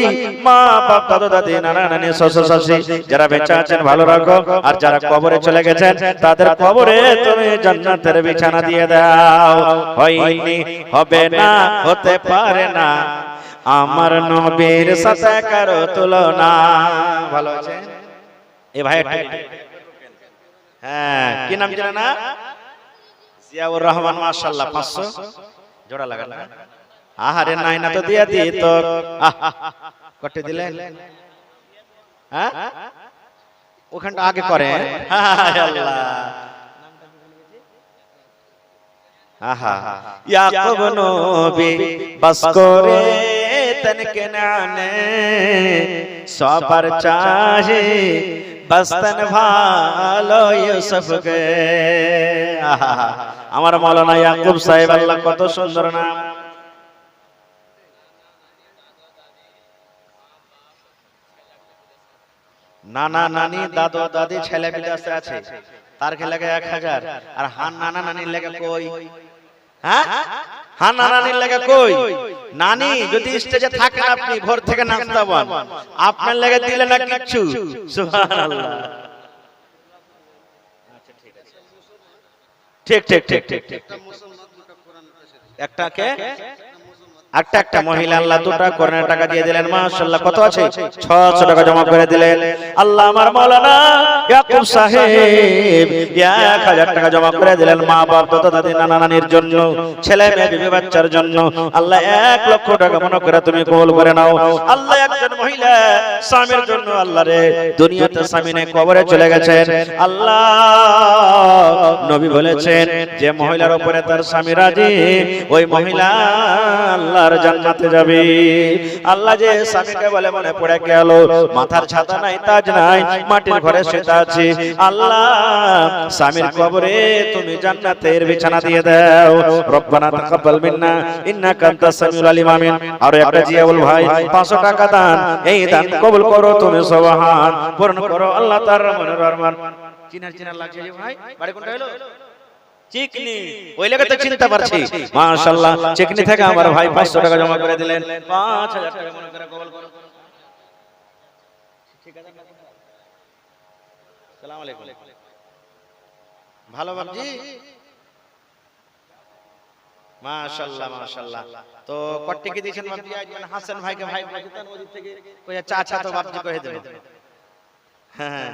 মা বাপ দাদা দাদি নানা নানি শ্বশুর শাশুড়ি যারা বেঁচে আছেন ভালো রাখো আর যারা কবরে চলে গেছেন তাদের কবরে তুমি জান্নাতের বিছানা দিয়ে দাও হয়নি হবে না হতে পারে না আমার নবীর সাথে কারো তুলনা ভালো আছে এ ভাই হ্যাঁ কি নাম জানেন না জিয়াউর রহমান মাশাআল্লাহ 500 জোড়া লাগান আহারে নাই না তো দিয়া দি তো কটে দিলেন হ্যাঁ ওখানটা আগে করে আল্লাহ আহা ইয়াকুব নবী বাস করে তন কেনানে সবার চাহে বস্তন ভালো ইউসুফকে। আহা আমার মাওলানা ইয়াকুব সাহেব, আল্লাহ কত সুন্দর নাম। নানা নানি দাদু দাদি ছেলে বিদেশে আছে, তার কে লাগে 1000, আর হান নানা নানির লাগে কই? হ্যাঁ হান নানা নানির লাগে কই? নানি যদি স্টেজে থাকেন আপনি ভোর থেকে নাচতে পান, আপনার লাগে দিলে না কিচ্ছু। সুবহানাল্লাহ। ঠিক ঠিক ঠিক ঠিক ঠিক। একটা কে একটা মহিলা আল্লাহ 2টা কোরআনের টাকা দিয়ে দিলেন, মাশাআল্লাহ। কত আছে? 600 টাকা জমা করে দিলেন। আল্লাহ আমার মাওলানা ইয়াকুব সাহেব 1000 টাকা জমা করে দিলেন মা বাপ দাদা দাদি নানা নানির জন্য, ছেলে মেয়ে বিবি বাচ্চার জন্য। আল্লাহ 1 লক্ষ টাকা মনে করে তুমি কবুল করে নাও। আল্লাহ একজন মহিলা স্বামীর জন্য আল্লাহ রে দুনিয়াতে স্বামী নেই, কবরে চলে গেছেন। আল্লাহ নবী বলেছেন যে মহিলার উপরে তার স্বামী রাজি, ওই মহিলা আল্লাহর জান্নাতে যাবে। আল্লাহ যে স্বামীকে বলে মনে পড়ে গেল মাথার ছাতা নাই, তাজ নাই, মাটির ঘরে শুয়ে আছে, আল্লাহ স্বামীর কবরে তুমি জান্নাতের বিছানা দিয়ে দাও। রব্বানা তাকাব্বাল মিন্না ইন্নাকা আনতাস সামিউল আলিম। আমিন। আর একটা জিয়াউল ভাই 500 টাকা দান, এই দান কবুল করো তুমি, সুবহান পূরণ করো আল্লাহ তার মনের আরমান। চিনার লাগছে যে ভাই, বাড়ি কোনটা হলো? চিকনি, ওই লাগে তো চিন্তা পারছি। মাশাআল্লাহ, চিকনি থেকে আমার ভাই 500 টাকা জমা করে দিলেন। 5000 টাকা মনে করে কবুল করো। ঠিক আছে, আসসালামু আলাইকুম। ভালো বাবজি, মাশাআল্লাহ মাশাআল্লাহ। তো কট্টি কি দিয়েছেন বাবজি? আজ মানে হাসান ভাইকে ভাই পাকিস্তান ওদিক থেকে কইয়া চাচা তো বাবজি কহে দেব। হ্যাঁ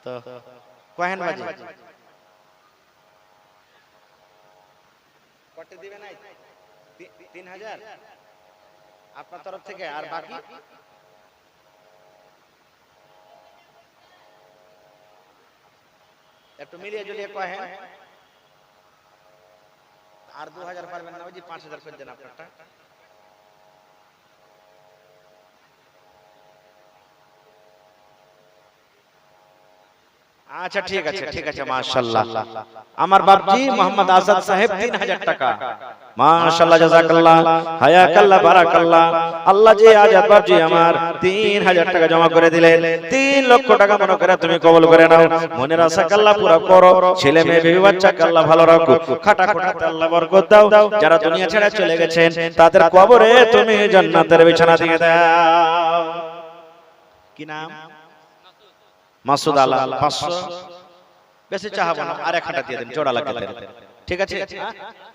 তো কহেন বাজি কটে দিবেন নাই? 3000 আপনার তরফ থেকে, আর বাকি একটু মিলিয়ে জুলিয়ে কহেন। আর 2000 পারবেন না, ওই যে 5000 করে দেন আপনারটা। আচ্ছা ঠিক আছে ঠিক আছে, মাশাআল্লাহ। আমার বাপজি মোহাম্মদ আজাদ সাহেব 3000 টাকা, মাশাআল্লাহ, জাযাকাল্লাহ, হায়াকাল্লাহ, বারাকাল্লাহ। আল্লাহ জি আজাদ বাপজি আমার 3000 টাকা জমা করে দিলেন। 3 লক্ষ টাকা মনে করে তুমি কবুল করে নাও। মনের আশা আল্লাহ পুরো করো, ছেলে মেয়ে বিবি বাচ্চাকে আল্লাহ ভালো রাখো, খাটা খোটাতে আল্লাহ বরকত দাও। যারা দুনিয়া ছেড়ে চলে গেছেন তাদের কবরে তুমি জান্নাতের বিছানা দিয়ে দাও। কি নাম? মাসুদ আলা। 500 বেশি চাহাবো না, আর 1 হাঁটা দিয়ে দেন, জোড়া লাগাতে। ঠিক আছে,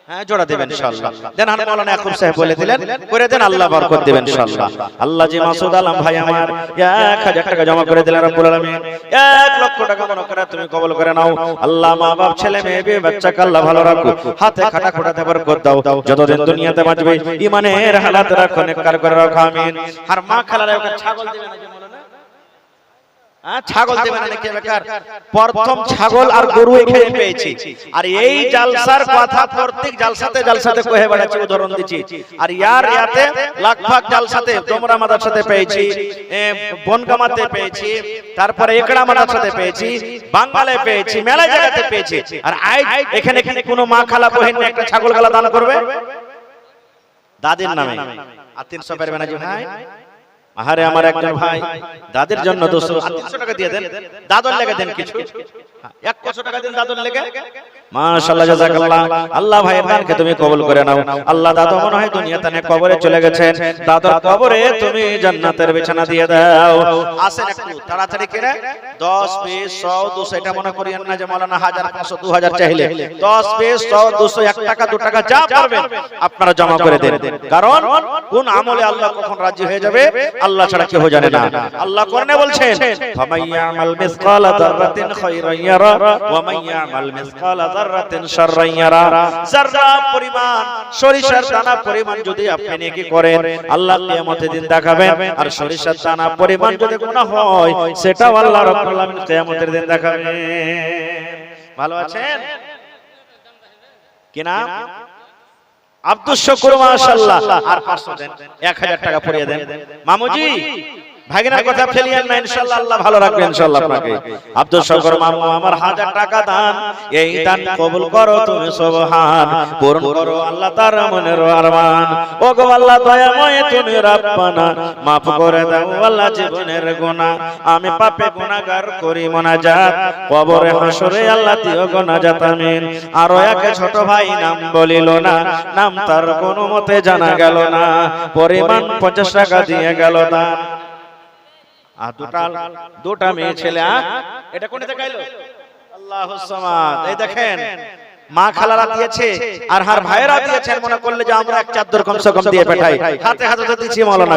হ্যাঁ জোড়া দেবেন ইনশাআল্লাহ। দেন হান মাওলানা ইয়াকুব সাহেব বলে দিলেন, করে দেন, আল্লাহ বরকত দিবেন ইনশাআল্লাহ। আল্লাহ জি মাসুদ আলম ভাই আমার 1000 টাকা জমা করে দিলেন রব্বুল আলামিন। 1 লক্ষ টাকা মনে করে তুমি কবুল করে নাও। আল্লাহ মা বাপ ছেলে মেয়ে বিবি বাচ্চাকে আল্লাহ ভালো রাখো, হাতে খাটা খোটাতে বরকত দাও। যতদিন দুনিয়াতে বাঁচবে ঈমানের হালাত রাখো, নেককার করে রাখো, আমিন। আর মা খালারে ওকে ছাগল দিবেন না যে মাওলানা, ছাগল দেবেন নাকি বেকার? প্রথম ছাগল আর গরু এখানে পেয়েছি, আর এই জালসার কথা প্রত্যেক জালসাতে কহে বেড়াচ্ছি, উদাহরণ দিচ্ছি। আর ইয়াতে লাখভাগ জালসাতে তোমরা মাদ্রাসাতে পেয়েছি, বনগামাতে পেয়েছি, তারপরে একড়া মাদ্রাসাতে পেয়েছি, বাঙ্গালে পেয়েছি, মেলা জায়গাতে পেয়েছি। আর আজ এখানে কোনো মা খালা বহেন একটা ছাগল গালা দান করবে দাদির নামে, আর 300 পারবে না যে ভাই? আহারে আমার একজন ভাই দাদের জন্য 200 টাকা দিয়ে দেন, দাদর লেগে দেন কিছু, 100 টাকা দেন দাদর লেগে। মাশাআল্লাহ, জাযাকাল্লাহ। আল্লাহ ভাইয়ের দানকে তুমি কবুল করে নাও। আল্লাহ দাদু মনে হয় দুনিয়াতে নেই, কবরে চলে গেছেন, দাদর কবরে তুমি জান্নাতের বিছানা দিয়ে দাও। আসেন একটু তাড়াতাড়ি করে 10 20 100 200 এটা মনে করিয়েন না যে মাওলানা 1000 500 2000 চাইলে। 10 20 100 200 1 টাকা 2 টাকা যা পারবেন আপনারা জমা করে দেন, কারণ কোন আমলে আল্লাহ কখন রাজি হয়ে যাবে আল্লাহ ছাড়া কেউ জানে না। আল্লাহ কোরআনে বলছেন, ফামাইয়ামাল মিসকালা যাররাতিন খায়রান ইয়ারা ওয়া মাইয়ামাল মিসকালা যাররাতিন শাররান ইয়ারা। যাররা পরিমাণ, সরিষার দানা পরিমাণ যদি আপনি নেকি করেন আল্লাহ কিয়ামতের দিন দেখাবেন, আর সরিষার দানা পরিমাণ যদি গুনাহ হয় সেটাও আল্লাহ রাব্বুল আলামিন কিয়ামতের দিন দেখাবেন। ভালো আছেন? কি নাম? আব্দুস শুকুর, মাশাআল্লাহ। আর 500 দেন, 1000 টাকা পড়িয়ে দেন। মামুজি ভাগিনার কথা ফেলিয়েন না, ইনশাআল্লাহ আল্লাহ ভালো রাখবে ইনশাআল্লাহ আপনাকে। আব্দুস শুকুর মামু, আমার 1000 টাকা দান, এই দান কবুল করো তুমি সুবহান, পূরণ করো আল্লাহ তার মনের আরমান। ও গো আল্লাহ দয়াময় তুমি রব্বানা, মাফ করে দাও আল্লাহ জীবনের গুনাহ, আমি পাপে গুনাহগার করি মুনাজাত, কবরে হাসরে আল্লাহ দিও গো নাজাত আমিন। আর এক ছোট ভাই নাম বলিল না, নাম তার কোনো মতে জানা গেল না, পরিমাণ 50 টাকা দিয়ে গেল দান। আর দুটা মেয়ে ছেলে, এটা কোনটা গাইলো? আল্লাহুস সামাদ। এই দেখেন মা খালারা দিয়েছে আর হার ভাইরা দিয়েছেন, মনে করলে যে আমরা এক চাদর কমসে কম দিয়ে পাঠাই, হাতে হাতে তো দিচ্ছি মাওলানা।